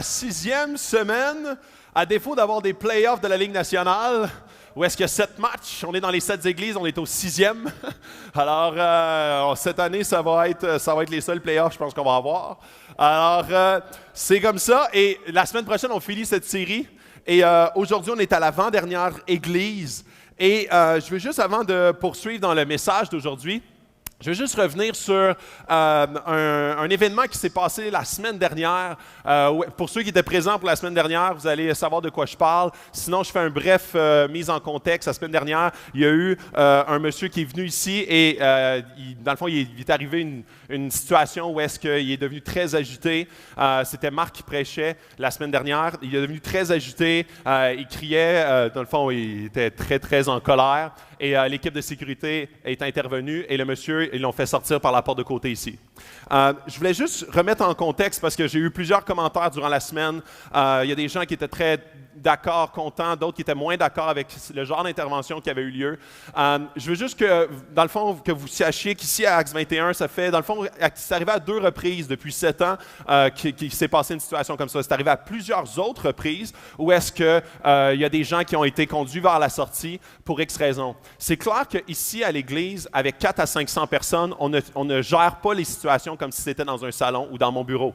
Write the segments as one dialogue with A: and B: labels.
A: la 6e semaine, à défaut d'avoir des playoffs de la Ligue nationale, où est-ce qu'il y a 7 matchs, on est dans les 7 églises, on est au 6e. Alors, cette année, ça va être les seuls playoffs, je pense qu'on va avoir. Alors, c'est comme ça. Et la semaine prochaine, on finit cette série. Et aujourd'hui, on est à l'avant-dernière église. Et je veux juste, avant de poursuivre dans le message d'aujourd'hui, je veux juste revenir sur un événement qui s'est passé la semaine dernière. Pour ceux qui étaient présents pour la semaine dernière, vous allez savoir de quoi je parle. Sinon, je fais un bref mise en contexte. La semaine dernière, il y a eu un monsieur qui est venu ici et dans le fond, il est arrivé une situation où est-ce qu'il est devenu très agité. C'était Marc qui prêchait la semaine dernière. Il est devenu très agité. Il criait. Dans le fond, il était très, très en colère. Et l'équipe de sécurité est intervenue et le monsieur, ils l'ont fait sortir par la porte de côté ici. Je voulais juste remettre en contexte parce que j'ai eu plusieurs commentaires durant la semaine. Il y a des gens qui étaient très d'accord, contents, d'autres qui étaient moins d'accord avec le genre d'intervention qui avait eu lieu. Je veux juste que, dans le fond, que vous sachiez qu'ici à Acts 21, ça fait, dans le fond, c'est arrivé à 2 reprises depuis 7 ans qu'il s'est passé une situation comme ça. C'est arrivé à plusieurs autres reprises où est-ce qu'il y a des gens qui ont été conduits vers la sortie pour X raisons. C'est clair qu'ici, à l'Église, avec 4 à 500 personnes, on ne gère pas les situations comme si c'était dans un salon ou dans mon bureau.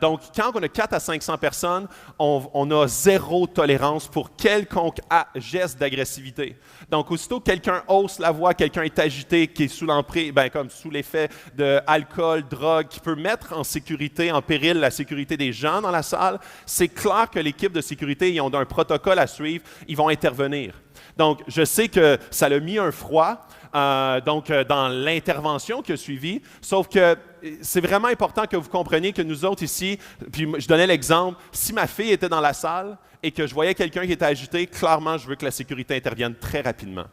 A: Donc, quand on a 4 à 500 personnes, on a zéro tolérance pour quelconque geste d'agressivité. Donc, aussitôt que quelqu'un hausse la voix, quelqu'un est agité, qui est sous l'emprise, comme sous l'effet d'alcool, drogue, qui peut mettre en sécurité, en péril la sécurité des gens dans la salle, c'est clair que l'équipe de sécurité, ils ont un protocole à suivre, ils vont intervenir. Donc, je sais que ça l'a mis un froid dans l'intervention qui a suivi, sauf que c'est vraiment important que vous compreniez que nous autres ici, puis je donnais l'exemple, si ma fille était dans la salle et que je voyais quelqu'un qui était agité, clairement, je veux que la sécurité intervienne très rapidement.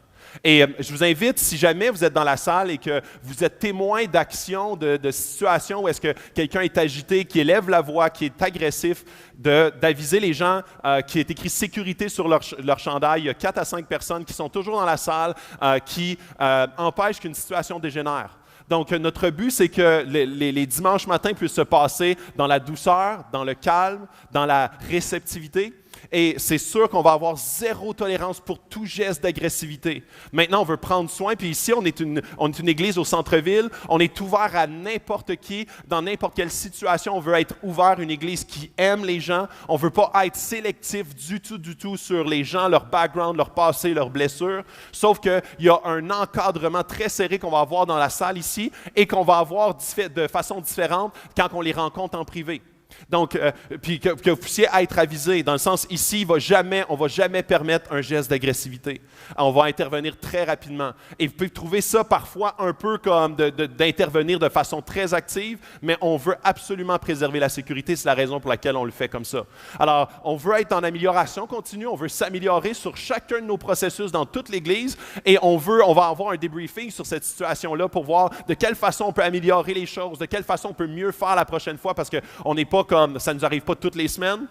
A: Et je vous invite, si jamais vous êtes dans la salle et que vous êtes témoin d'actions, de situations où est-ce que quelqu'un est agité, qui élève la voix, qui est agressif, d'aviser les gens qui est écrit sécurité sur leur chandail. Il y a 4 à 5 personnes qui sont toujours dans la salle qui empêchent qu'une situation dégénère. Donc, notre but, c'est que les dimanches matins puissent se passer dans la douceur, dans le calme, dans la réceptivité. Et c'est sûr qu'on va avoir zéro tolérance pour tout geste d'agressivité. Maintenant, on veut prendre soin, puis ici, on est une église au centre-ville. On est ouvert à n'importe qui, dans n'importe quelle situation. On veut être ouvert, une église qui aime les gens. On ne veut pas être sélectif du tout sur les gens, leur background, leur passé, leurs blessures. Sauf qu'il y a un encadrement très serré qu'on va avoir dans la salle ici et qu'on va avoir de façon différente quand on les rencontre en privé. Donc, puis que vous puissiez être avisé, dans le sens, ici, on ne va jamais permettre un geste d'agressivité. On va intervenir très rapidement. Et vous pouvez trouver ça parfois un peu comme d'intervenir de façon très active, mais on veut absolument préserver la sécurité. C'est la raison pour laquelle on le fait comme ça. Alors, on veut être en amélioration continue, on veut s'améliorer sur chacun de nos processus dans toute l'Église et on va avoir un débriefing sur cette situation-là pour voir de quelle façon on peut améliorer les choses, de quelle façon on peut mieux faire la prochaine fois parce qu'on n'est pas comme ça ne nous arrive pas toutes les semaines,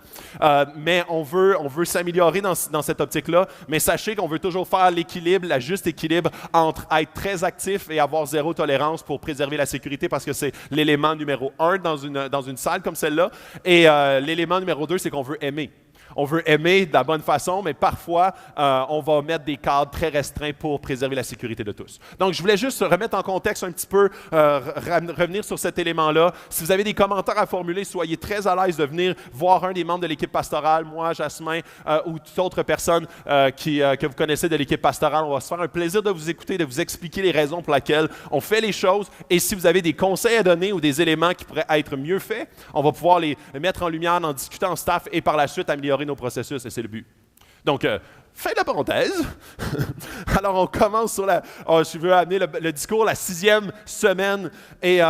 A: mais on veut s'améliorer dans cette optique-là. Mais sachez qu'on veut toujours faire l'équilibre, le juste équilibre entre être très actif et avoir zéro tolérance pour préserver la sécurité parce que c'est l'élément numéro 1 dans une salle comme celle-là. Et l'élément numéro 2, c'est qu'on veut aimer. On veut aimer de la bonne façon, mais parfois, on va mettre des cadres très restreints pour préserver la sécurité de tous. Donc, je voulais juste remettre en contexte un petit peu, revenir sur cet élément-là. Si vous avez des commentaires à formuler, soyez très à l'aise de venir voir un des membres de l'équipe pastorale, moi, Jasmin, ou toute autre personne que vous connaissez de l'équipe pastorale. On va se faire un plaisir de vous écouter, de vous expliquer les raisons pour lesquelles on fait les choses. Et si vous avez des conseils à donner ou des éléments qui pourraient être mieux faits, on va pouvoir les mettre en lumière, en discuter en staff et par la suite améliorer nos processus, et c'est le but. Donc, fin de la parenthèse. Alors, on commence sur je veux amener le discours, la 6e semaine, et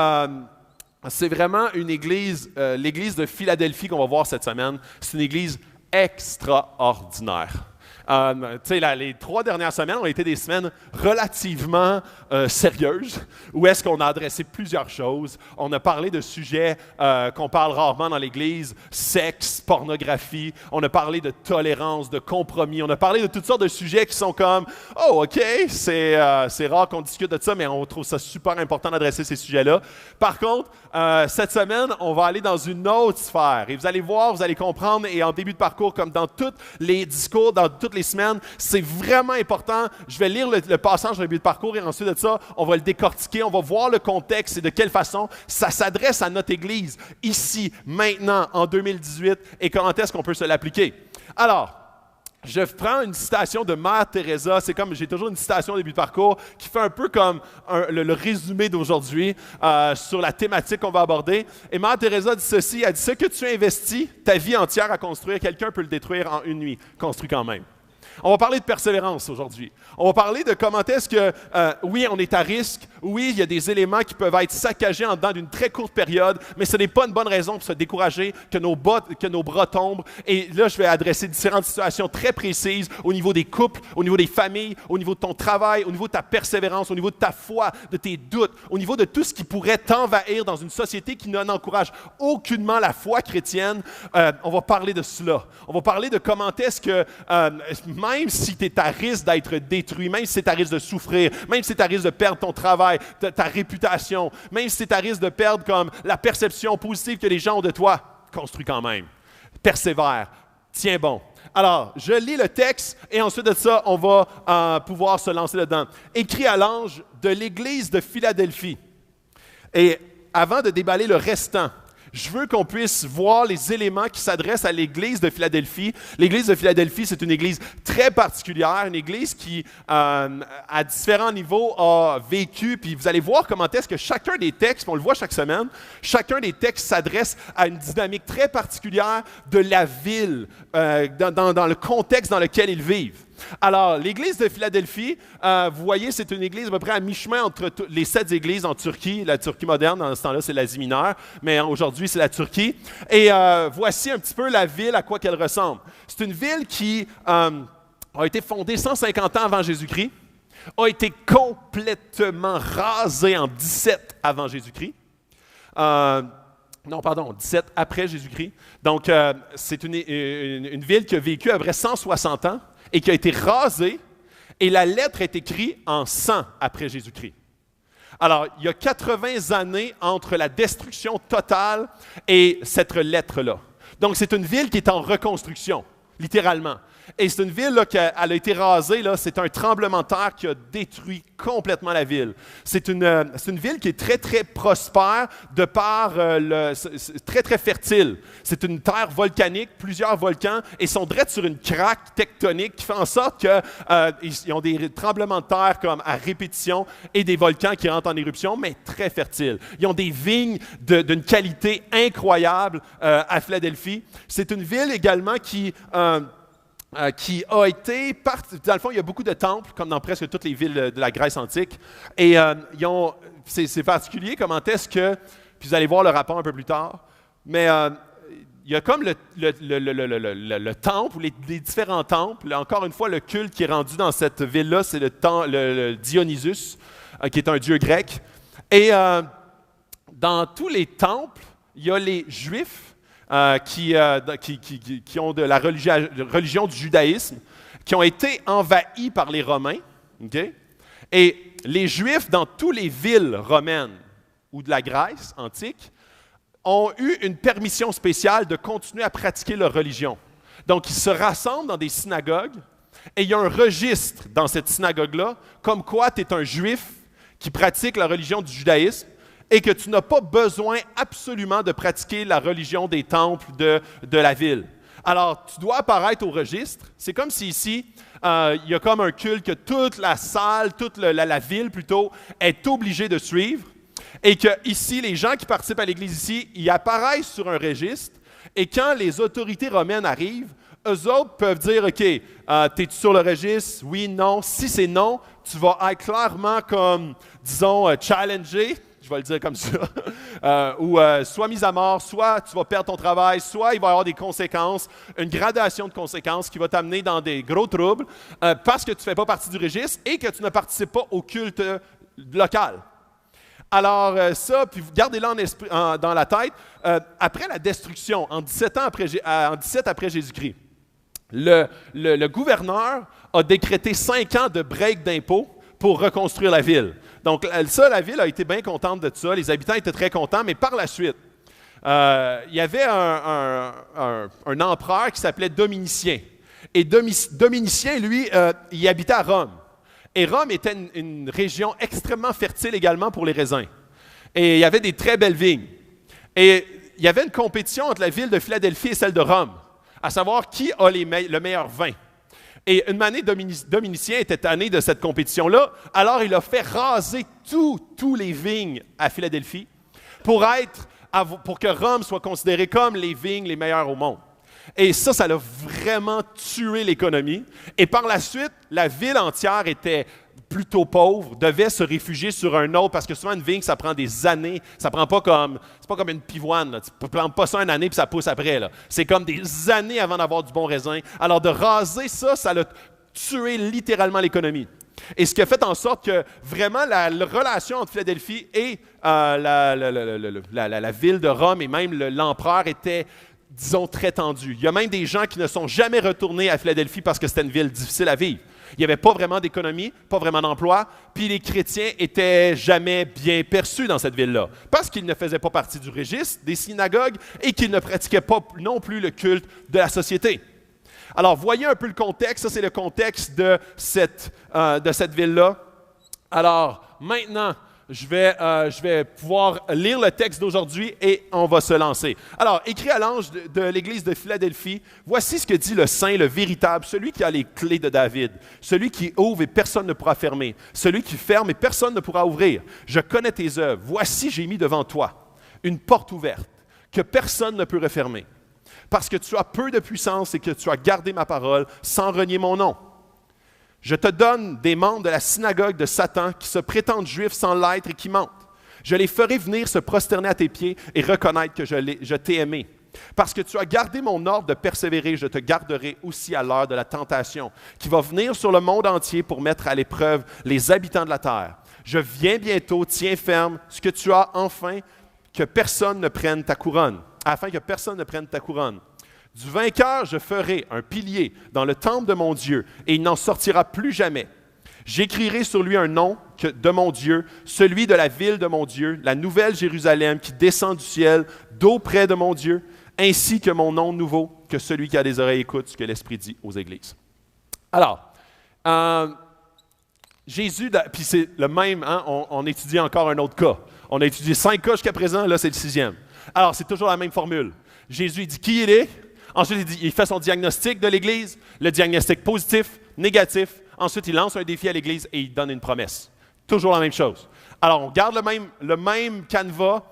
A: c'est vraiment une église, l'église de Philadelphie qu'on va voir cette semaine. C'est une église extraordinaire. Les 3 dernières semaines ont été des semaines relativement sérieuses, où est-ce qu'on a adressé plusieurs choses. On a parlé de sujets qu'on parle rarement dans l'Église, sexe, pornographie. On a parlé de tolérance, de compromis. On a parlé de toutes sortes de sujets qui sont comme « Oh, OK, c'est rare qu'on discute de ça, mais on trouve ça super important d'adresser ces sujets-là. » Par contre, cette semaine, on va aller dans une autre sphère. Et vous allez voir, vous allez comprendre, et en début de parcours, comme dans tous les discours, dans toutes les semaines, c'est vraiment important. Je vais lire le passage en début de parcours et ensuite de ça, on va le décortiquer, on va voir le contexte et de quelle façon ça s'adresse à notre Église, ici, maintenant, en 2018, et comment est-ce qu'on peut se l'appliquer. Alors, je prends une citation de Mère Teresa. C'est comme, j'ai toujours une citation au début de parcours qui fait un peu comme le résumé d'aujourd'hui sur la thématique qu'on va aborder. Et Mère Teresa dit ceci, elle dit « Ce que tu investis ta vie entière à construire, quelqu'un peut le détruire en une nuit. Construis quand même. » On va parler de persévérance aujourd'hui. On va parler de comment est-ce que, oui, on est à risque, oui, il y a des éléments qui peuvent être saccagés en dedans d'une très courte période, mais ce n'est pas une bonne raison pour se décourager, que nos bras tombent. Et là, je vais adresser différentes situations très précises au niveau des couples, au niveau des familles, au niveau de ton travail, au niveau de ta persévérance, au niveau de ta foi, de tes doutes, au niveau de tout ce qui pourrait t'envahir dans une société qui n'encourage aucunement la foi chrétienne. On va parler de cela. On va parler de comment est-ce que, même si tu es à risque d'être détruit, même si tu es à risque de souffrir, même si tu es à risque de perdre ton travail, ta réputation, même si tu es à risque de perdre comme la perception positive que les gens ont de toi, construis quand même. Persévère. Tiens bon. Alors, je lis le texte et ensuite de ça, on va pouvoir se lancer dedans. Écrit à l'ange de l'Église de Philadelphie. Et avant de déballer le restant, je veux qu'on puisse voir les éléments qui s'adressent à l'Église de Philadelphie. L'Église de Philadelphie, c'est une Église très particulière, une Église qui, à différents niveaux, a vécu. Puis vous allez voir comment est-ce que chacun des textes, on le voit chaque semaine, chacun des textes s'adresse à une dynamique très particulière de la ville, dans le contexte dans lequel ils vivent. Alors, l'Église de Philadelphie, vous voyez, c'est une église à peu près à mi-chemin entre les 7 églises en Turquie. La Turquie moderne, dans ce temps-là, c'est l'Asie mineure, mais aujourd'hui, c'est la Turquie. Et voici un petit peu la ville, à quoi qu'elle ressemble. C'est une ville qui a été fondée 150 ans avant Jésus-Christ, a été complètement rasée en 17 avant Jésus-Christ. Non, pardon, 17 après Jésus-Christ. Donc, c'est une ville qui a vécu à peu près 160 ans et qui a été rasée, et la lettre est écrite en 100 après Jésus-Christ. Alors, il y a 80 années entre la destruction totale et cette lettre-là. Donc, c'est une ville qui est en reconstruction, littéralement. Et c'est une ville là, elle a été rasée, là, c'est un tremblement de terre qui a détruit complètement la ville. C'est une ville qui est très, très prospère de par très, très fertile. C'est une terre volcanique, plusieurs volcans, et sont direct sur une craque tectonique qui fait en sorte qu'ils ont des tremblements de terre comme à répétition et des volcans qui rentrent en éruption, mais très fertiles. Ils ont des vignes d'une qualité incroyable à Philadelphie. C'est une ville également qui a été, dans le fond, il y a beaucoup de temples, comme dans presque toutes les villes de la Grèce antique. Et c'est particulier comment est-ce que, puis vous allez voir le rapport un peu plus tard, mais il y a comme le temple, ou les différents temples. Encore une fois, le culte qui est rendu dans cette ville-là, c'est le Dionysus, qui est un dieu grec. Et dans tous les temples, il y a les Juifs, qui ont de la religion du judaïsme, qui ont été envahis par les Romains. Okay? Et les Juifs, dans toutes les villes romaines ou de la Grèce antique, ont eu une permission spéciale de continuer à pratiquer leur religion. Donc, ils se rassemblent dans des synagogues et il y a un registre dans cette synagogue-là, comme quoi tu es un Juif qui pratique la religion du judaïsme, et que tu n'as pas besoin absolument de pratiquer la religion des temples de la ville. Alors, tu dois apparaître au registre. C'est comme si ici, il y a comme un culte que toute la salle, toute la ville plutôt, est obligée de suivre, et que ici, les gens qui participent à l'Église ici, ils apparaissent sur un registre, et quand les autorités romaines arrivent, eux autres peuvent dire, OK, t'es-tu sur le registre? Oui, non. Si c'est non, tu vas être clairement comme, disons, challengé. je vais le dire comme ça, soit mis à mort, soit tu vas perdre ton travail, soit il va y avoir des conséquences, une gradation de conséquences qui va t'amener dans des gros troubles parce que tu ne fais pas partie du registre et que tu ne participes pas au culte local. Alors ça, puis gardez-le dans la tête, après la destruction, en 17 après Jésus-Christ, le gouverneur a décrété 5 ans de break d'impôts pour reconstruire la ville. Donc ça, la ville a été bien contente de ça, les habitants étaient très contents, mais par la suite, il y avait un empereur qui s'appelait Dominicien. Et Dominicien, lui, il habitait à Rome. Et Rome était une région extrêmement fertile également pour les raisins. Et il y avait des très belles vignes. Et il y avait une compétition entre la ville de Philadelphie et celle de Rome, à savoir qui a le meilleur vin. Et une année, Dominicien était tanné de cette compétition-là, alors il a fait raser tous les vignes à Philadelphie pour que Rome soit considérée comme les vignes les meilleures au monde. Et ça l'a vraiment tué l'économie. Et par la suite, la ville entière était plutôt pauvre, devait se réfugier sur un autre, parce que souvent une vigne, ça prend des années. Ça prend pas comme, c'est pas comme une pivoine, là. Tu ne plantes pas ça une année puis ça pousse après, là. C'est comme des années avant d'avoir du bon raisin. Alors de raser ça l'a tué littéralement l'économie. Et ce qui a fait en sorte que vraiment la relation entre Philadelphie et la ville de Rome et même l'empereur était, disons, très tendue. Il y a même des gens qui ne sont jamais retournés à Philadelphie parce que c'était une ville difficile à vivre. Il n'y avait pas vraiment d'économie, pas vraiment d'emploi, puis les chrétiens étaient jamais bien perçus dans cette ville-là, parce qu'ils ne faisaient pas partie du registre des synagogues et qu'ils ne pratiquaient pas non plus le culte de la société. Alors, voyez un peu le contexte. Ça, c'est le contexte de cette ville-là. Alors, maintenant, je vais pouvoir lire le texte d'aujourd'hui et on va se lancer. Alors, écrit à l'ange de l'Église de Philadelphie, voici ce que dit le Saint, le véritable, celui qui a les clés de David, celui qui ouvre et personne ne pourra fermer, celui qui ferme et personne ne pourra ouvrir. Je connais tes œuvres. Voici, j'ai mis devant toi une porte ouverte que personne ne peut refermer, parce que tu as peu de puissance et que tu as gardé ma parole sans renier mon nom. Je te donne des membres de la synagogue de Satan qui se prétendent juifs sans l'être et qui mentent. Je les ferai venir se prosterner à tes pieds et reconnaître que je t'ai aimé. Parce que tu as gardé mon ordre de persévérer, je te garderai aussi à l'heure de la tentation qui va venir sur le monde entier pour mettre à l'épreuve les habitants de la terre. Je viens bientôt, tiens ferme ce que tu as enfin, que personne ne prenne ta couronne, afin que personne ne prenne ta couronne. Du vainqueur, je ferai un pilier dans le temple de mon Dieu, et il n'en sortira plus jamais. J'écrirai sur lui un nom de mon Dieu, celui de la ville de mon Dieu, la nouvelle Jérusalem qui descend du ciel, d'auprès de mon Dieu, ainsi que mon nom nouveau, que celui qui a des oreilles écoute ce que l'Esprit dit aux églises. Alors, Jésus, puis c'est le même, hein, on étudie encore un autre cas. On a étudié 5 cas jusqu'à présent, là c'est le 6e. Alors, c'est toujours la même formule. Jésus il dit qui il est. Ensuite, il fait son diagnostic de l'Église, le diagnostic positif, négatif. Ensuite, il lance un défi à l'Église et il donne une promesse. Toujours la même chose. Alors, on garde le même canevas.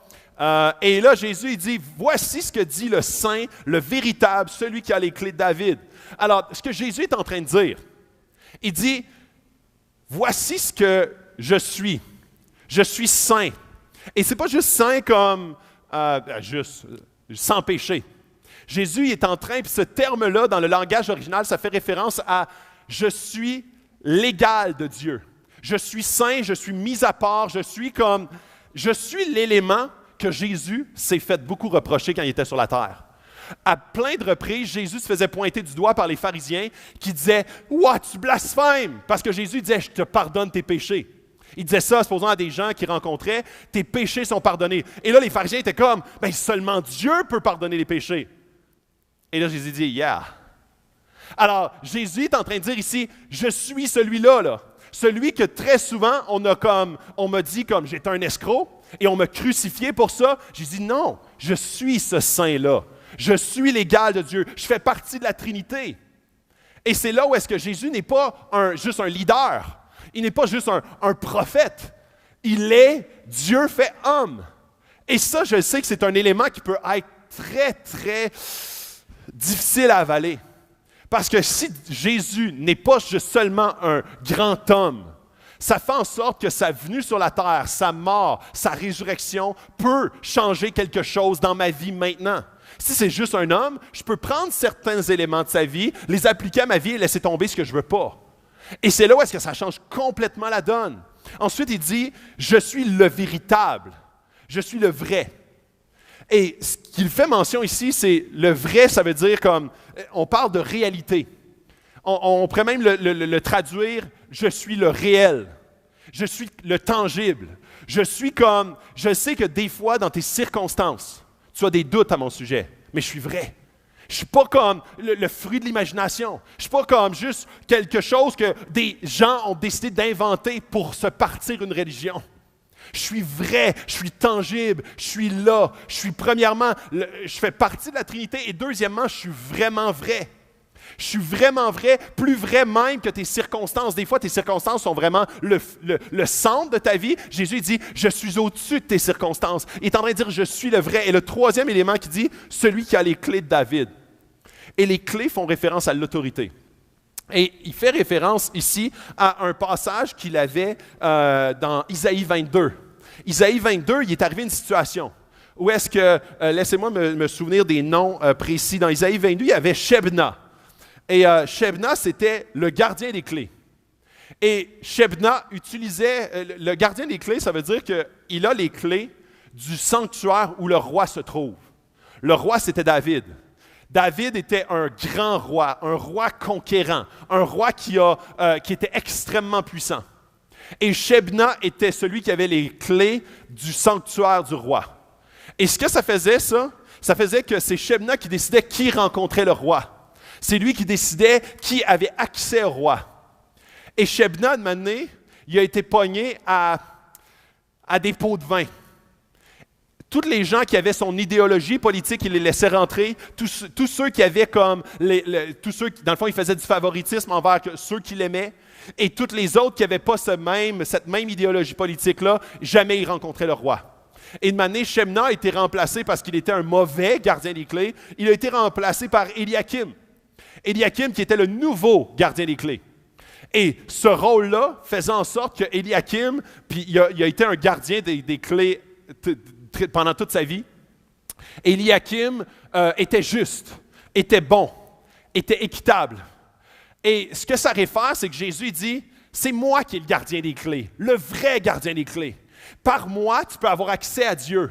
A: Et là, Jésus, il dit, voici ce que dit le Saint, le véritable, celui qui a les clés de David. Alors, ce que Jésus est en train de dire, il dit, voici ce que je suis. Je suis saint. Et ce n'est pas juste saint comme juste sans péché. Jésus est en train, puis ce terme-là, dans le langage original, ça fait référence à « je suis l'égal de Dieu ». Je suis saint, je suis mis à part, je suis l'élément que Jésus s'est fait beaucoup reprocher quand il était sur la terre. À plein de reprises, Jésus se faisait pointer du doigt par les pharisiens qui disaient « Ouah, tu blasphèmes! » Parce que Jésus disait « Je te pardonne tes péchés ». Il disait ça, supposons à des gens qu'il rencontrait, « Tes péchés sont pardonnés ». Et là, les pharisiens étaient comme « Ben, seulement Dieu peut pardonner les péchés ». Et là, Jésus dit, yeah. Alors, Jésus est en train de dire ici, je suis celui-là, là. Celui que très souvent, on me dit comme, j'étais un escroc, et on m'a crucifié pour ça. J'ai dit, non, je suis ce saint-là. Je suis l'égal de Dieu. Je fais partie de la Trinité. Et c'est là où est-ce que Jésus n'est pas juste un leader. Il n'est pas juste un prophète. Il est Dieu fait homme. Et ça, je sais que c'est un élément qui peut être très, très difficile à avaler. Parce que si Jésus n'est pas juste seulement un grand homme, Ça fait en sorte que sa venue sur la terre, sa mort, sa résurrection peut changer quelque chose dans ma vie maintenant. Si c'est juste un homme, je peux prendre certains éléments de sa vie, les appliquer à ma vie et laisser tomber ce que je ne veux pas. Et c'est là où est-ce que ça change complètement la donne. Ensuite, il dit, je suis le véritable, je suis le vrai. Et ce qu'il fait mention ici, c'est le vrai, ça veut dire comme, on parle de réalité. On pourrait même le traduire, je suis le réel, je suis le tangible. Je sais que des fois, dans tes circonstances, tu as des doutes à mon sujet, mais je suis vrai. Je ne suis pas comme le fruit de l'imagination. Je ne suis pas comme juste quelque chose que des gens ont décidé d'inventer pour se partir une religion. Je suis vrai, je suis tangible, je suis là. Je suis premièrement, je fais partie de la Trinité et deuxièmement, je suis vraiment vrai. Je suis vraiment vrai, plus vrai même que tes circonstances. Des fois, tes circonstances sont vraiment le centre de ta vie. Jésus dit, je suis au-dessus de tes circonstances. Il est en train de dire, je suis le vrai. Et le troisième élément qui dit, celui qui a les clés de David. Et les clés font référence à l'autorité. Et il fait référence ici à un passage qu'il avait dans Isaïe 22. Isaïe 22, il est arrivé une situation où est-ce que, laissez-moi me souvenir des noms précis. Dans Isaïe 22, il y avait Shebna. Et Shebna, c'était le gardien des clés. Et Shebna utilisait, le gardien des clés, ça veut dire qu'il a les clés du sanctuaire où le roi se trouve. Le roi, c'était David. David était un grand roi, un roi conquérant, un roi qui était extrêmement puissant. Et Shebna était celui qui avait les clés du sanctuaire du roi. Et ce que ça faisait, ça faisait que c'est Shebna qui décidait qui rencontrait le roi. C'est lui qui décidait qui avait accès au roi. Et Shebna, de manière, il a été pogné à des pots de vin. Tous les gens qui avaient son idéologie politique, il les laissait rentrer. Tous ceux qui avaient comme... tous ceux qui, dans le fond, il faisait du favoritisme envers ceux qui l'aimaient. Et tous les autres qui n'avaient pas cette même idéologie politique-là, jamais ils rencontraient le roi. Et de manière, Shebna a été remplacé parce qu'il était un mauvais gardien des clés. Il a été remplacé par Eliakim. Eliakim qui était le nouveau gardien des clés. Et ce rôle-là faisait en sorte que Eliakim, puis il a été un gardien des clés pendant toute sa vie. Eliakim était juste, était bon, était équitable. Et ce que ça réfère, c'est que Jésus dit, c'est moi qui est le gardien des clés, le vrai gardien des clés. Par moi, tu peux avoir accès à Dieu.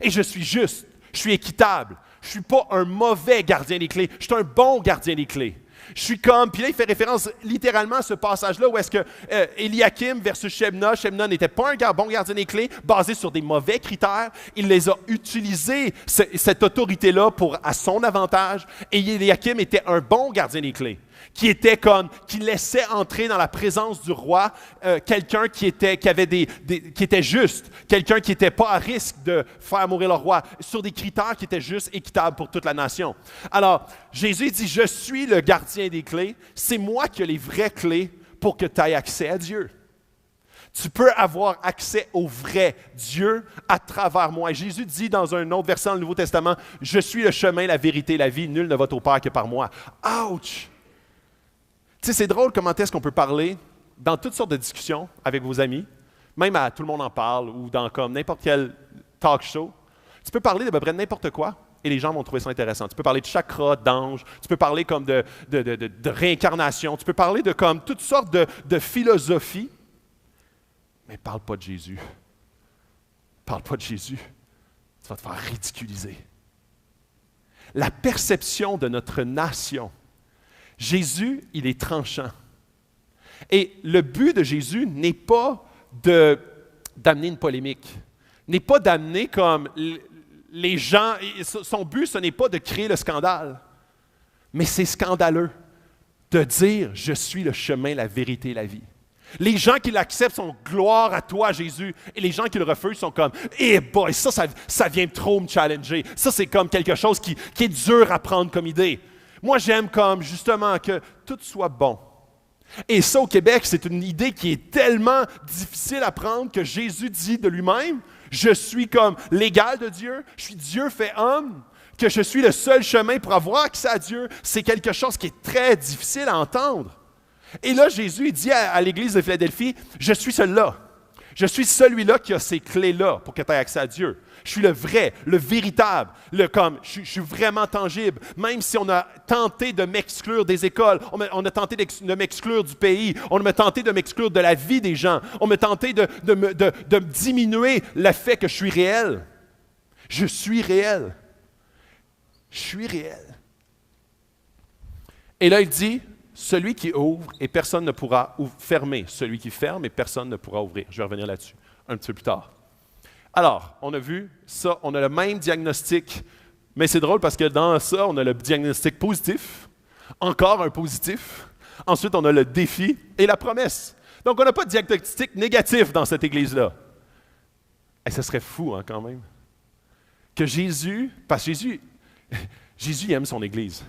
A: Et je suis juste, je suis équitable. Je ne suis pas un mauvais gardien des clés, je suis un bon gardien des clés. Je suis comme, puis là, il fait référence littéralement à ce passage-là où est-ce que Eliakim versus Shebna, Shebna n'était pas un bon gardien des clés, basé sur des mauvais critères. Il les a utilisés, cette autorité-là, à son avantage. Et Eliakim était un bon gardien des clés, qui laissait entrer dans la présence du roi quelqu'un qui était juste, quelqu'un qui n'était pas à risque de faire mourir le roi, sur des critères qui étaient justes, équitables pour toute la nation. Alors, Jésus dit, je suis le gardien des clés, c'est moi qui ai les vraies clés pour que tu aies accès à Dieu. Tu peux avoir accès au vrai Dieu à travers moi. Et Jésus dit dans un autre verset dans le Nouveau Testament, je suis le chemin, la vérité et la vie, nul ne va au Père que par moi. Ouch! Tu sais, c'est drôle comment est-ce qu'on peut parler dans toutes sortes de discussions avec vos amis, même à Tout le monde en parle ou dans comme n'importe quel talk show. Tu peux parler de peu près n'importe quoi et les gens vont trouver ça intéressant. Tu peux parler de chakra, d'ange, tu peux parler comme de réincarnation, tu peux parler de comme toutes sortes de philosophies, mais parle pas de Jésus. Parle pas de Jésus. Tu vas te faire ridiculiser. La perception de notre nation. Jésus, il est tranchant. Et le but de Jésus n'est pas d'amener une polémique, n'est pas d'amener comme les gens, son but, ce n'est pas de créer le scandale, mais c'est scandaleux de dire « Je suis le chemin, la vérité et la vie ». Les gens qui l'acceptent sont « Gloire à toi, Jésus », et les gens qui le refusent sont comme « Eh boy, ça vient trop me challenger, ça c'est comme quelque chose qui est dur à prendre comme idée ». Moi, j'aime comme, justement, que tout soit bon. Et ça, au Québec, c'est une idée qui est tellement difficile à prendre que Jésus dit de lui-même, je suis comme l'égal de Dieu, je suis Dieu fait homme, que je suis le seul chemin pour avoir accès à Dieu. C'est quelque chose qui est très difficile à entendre. Et là, Jésus il dit à l'Église de Philadelphie, « Je suis celui-là. Je suis celui-là qui a ces clés-là pour que tu aies accès à Dieu. Je suis le vrai, le véritable, je suis vraiment tangible. Même si on a tenté de m'exclure des écoles, on a tenté de m'exclure du pays, on a tenté de m'exclure de la vie des gens, on a tenté de me diminuer le fait que je suis réel. Je suis réel. Je suis réel. » Et là, il dit, celui qui ouvre et personne ne pourra fermer. Celui qui ferme et personne ne pourra ouvrir. Je vais revenir là-dessus un petit peu plus tard. Alors, on a vu ça, on a le même diagnostic, mais c'est drôle parce que dans ça, on a le diagnostic positif, encore un positif. Ensuite, on a le défi et la promesse. Donc, on n'a pas de diagnostic négatif dans cette Église-là. Et ça serait fou, hein, quand même. Que Jésus, parce que Jésus aime son Église.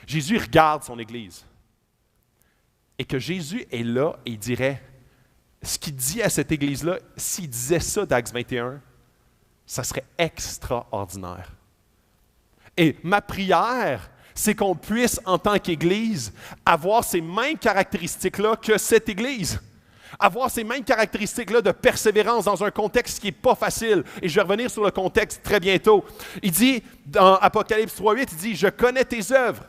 A: Jésus regarde son Église. Et que Jésus est là et il dirait, ce qu'il dit à cette Église-là, s'il disait ça d'Actes 21, ça serait extraordinaire. Et ma prière, c'est qu'on puisse, en tant qu'Église, avoir ces mêmes caractéristiques-là que cette Église. Avoir ces mêmes caractéristiques-là de persévérance dans un contexte qui n'est pas facile. Et je vais revenir sur le contexte très bientôt. Il dit, dans Apocalypse 3:8, il dit, « Je connais tes œuvres. »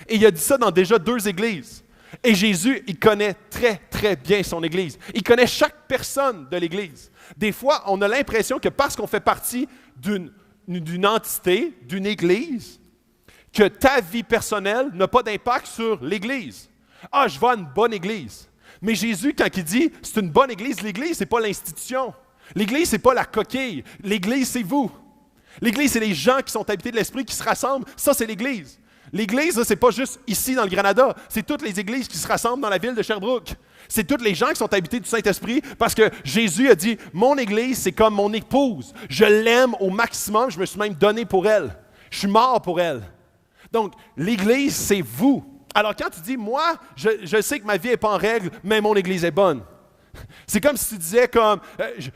A: Et il a dit ça dans déjà 2 églises. Et Jésus, il connaît très, très bien son Église. Il connaît chaque personne de l'Église. Des fois, on a l'impression que parce qu'on fait partie d'une entité, d'une Église, que ta vie personnelle n'a pas d'impact sur l'Église. Ah, je vais à une bonne Église. Mais Jésus, quand il dit « c'est une bonne Église », l'Église, ce n'est pas l'institution. L'Église, ce n'est pas la coquille. L'Église, c'est vous. L'Église, c'est les gens qui sont habités de l'Esprit, qui se rassemblent. Ça, c'est l'Église. L'Église, ce n'est pas juste ici dans le Granada, c'est toutes les églises qui se rassemblent dans la ville de Sherbrooke. C'est tous les gens qui sont habités du Saint-Esprit parce que Jésus a dit, mon Église, c'est comme mon épouse. Je l'aime au maximum, je me suis même donné pour elle. Je suis mort pour elle. Donc, l'Église, c'est vous. Alors, quand tu dis, moi, je sais que ma vie n'est pas en règle, mais mon Église est bonne. C'est comme si tu disais comme,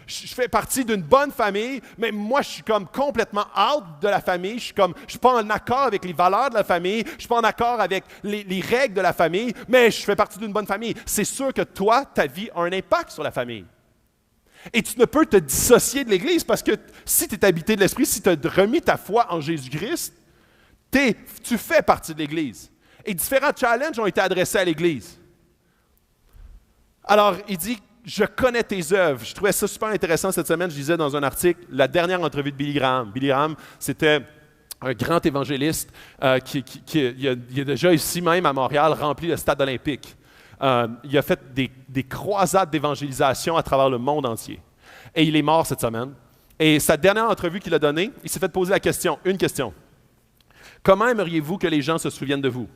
A: je fais partie d'une bonne famille, mais moi, je suis comme complètement out de la famille. Je suis pas en accord avec les valeurs de la famille. Je suis pas en accord avec les règles de la famille, mais je fais partie d'une bonne famille. C'est sûr que toi, ta vie a un impact sur la famille. Et tu ne peux te dissocier de l'Église parce que si tu es habité de l'Esprit, si tu as remis ta foi en Jésus-Christ, tu fais partie de l'Église. Et différents challenges ont été adressés à l'Église. Alors, il dit, je connais tes œuvres. Je trouvais ça super intéressant cette semaine. Je lisais dans un article la dernière entrevue de Billy Graham. Billy Graham, c'était un grand évangéliste il a déjà ici même à Montréal rempli le stade olympique. Il a fait des croisades d'évangélisation à travers le monde entier. Et il est mort cette semaine. Et sa dernière entrevue qu'il a donnée, il s'est fait poser une question. Comment aimeriez-vous que les gens se souviennent de vous?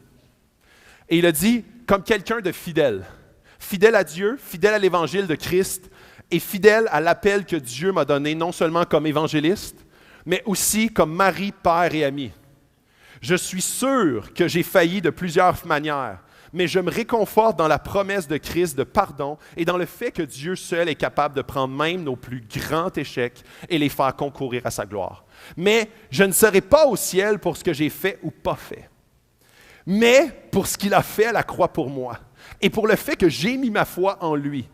A: Et il a dit, comme quelqu'un de fidèle. Fidèle à Dieu, fidèle à l'Évangile de Christ et fidèle à l'appel que Dieu m'a donné, non seulement comme évangéliste, mais aussi comme mari, père et ami. Je suis sûr que j'ai failli de plusieurs manières, mais je me réconforte dans la promesse de Christ de pardon et dans le fait que Dieu seul est capable de prendre même nos plus grands échecs et les faire concourir à sa gloire. Mais je ne serai pas au ciel pour ce que j'ai fait ou pas fait, mais pour ce qu'il a fait à la croix pour moi. Et pour le fait que j'ai mis ma foi en lui.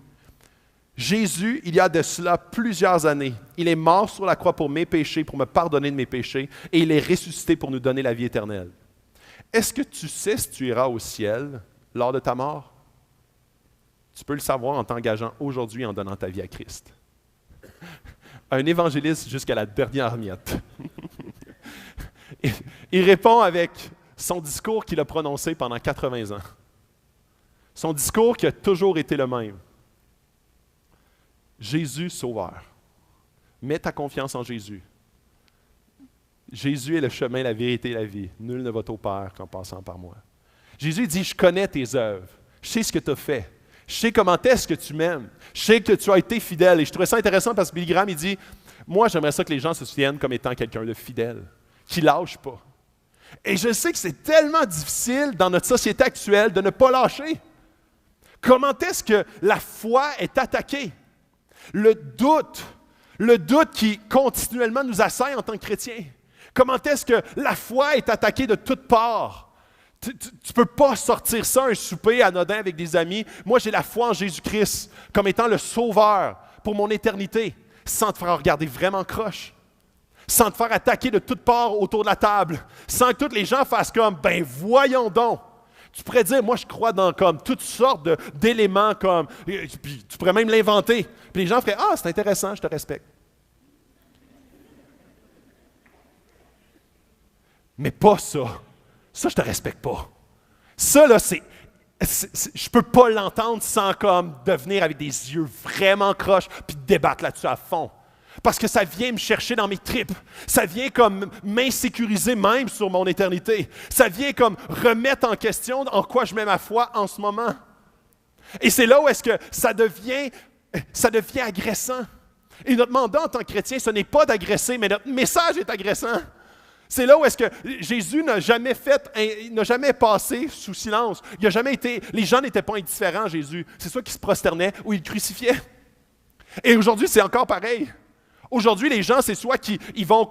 A: Jésus, il y a de cela plusieurs années, il est mort sur la croix pour mes péchés, pour me pardonner de mes péchés, et il est ressuscité pour nous donner la vie éternelle. Est-ce que tu sais si tu iras au ciel lors de ta mort? Tu peux le savoir en t'engageant aujourd'hui en donnant ta vie à Christ. Un évangéliste jusqu'à la dernière miette. Il répond avec son discours qu'il a prononcé pendant 80 ans. Son discours qui a toujours été le même. Jésus sauveur. Mets ta confiance en Jésus. Jésus est le chemin, la vérité et la vie. Nul ne va au Père qu'en passant par moi. Jésus dit, je connais tes œuvres. Je sais ce que tu as fait. Je sais comment est-ce que tu m'aimes. Je sais que tu as été fidèle. Et je trouvais ça intéressant parce que Billy Graham, il dit, moi, j'aimerais ça que les gens se souviennent comme étant quelqu'un de fidèle, qui ne lâche pas. Et je sais que c'est tellement difficile dans notre société actuelle de ne pas lâcher. Comment est-ce que la foi est attaquée? Le doute qui continuellement nous assaille en tant que chrétiens. Comment est-ce que la foi est attaquée de toutes parts? Tu ne peux pas sortir ça, un souper anodin avec des amis. Moi, j'ai la foi en Jésus-Christ comme étant le sauveur pour mon éternité, sans te faire regarder vraiment croche, sans te faire attaquer de toutes parts autour de la table, sans que tous les gens fassent comme, ben voyons donc. Tu pourrais dire, moi je crois dans comme toutes sortes d'éléments, comme, puis tu pourrais même l'inventer. Puis les gens feraient, ah c'est intéressant, je te respecte. Mais pas ça. Ça, je te respecte pas. Ça, là, je ne peux pas l'entendre sans comme devenir avec des yeux vraiment croches puis débattre là-dessus à fond. Parce que ça vient me chercher dans mes tripes. Ça vient comme m'insécuriser même sur mon éternité. Ça vient comme remettre en question en quoi je mets ma foi en ce moment. Et c'est là où est-ce que ça devient agressant. Et notre mandat en tant que chrétien, ce n'est pas d'agresser, mais notre message est agressant. C'est là où est-ce que Jésus n'a jamais passé sous silence. Il a jamais été, les gens n'étaient pas indifférents à Jésus. C'est soit qu'ils se prosternaient ou ils le crucifiaient. Et aujourd'hui, c'est encore pareil. Aujourd'hui, les gens, c'est soit ils vont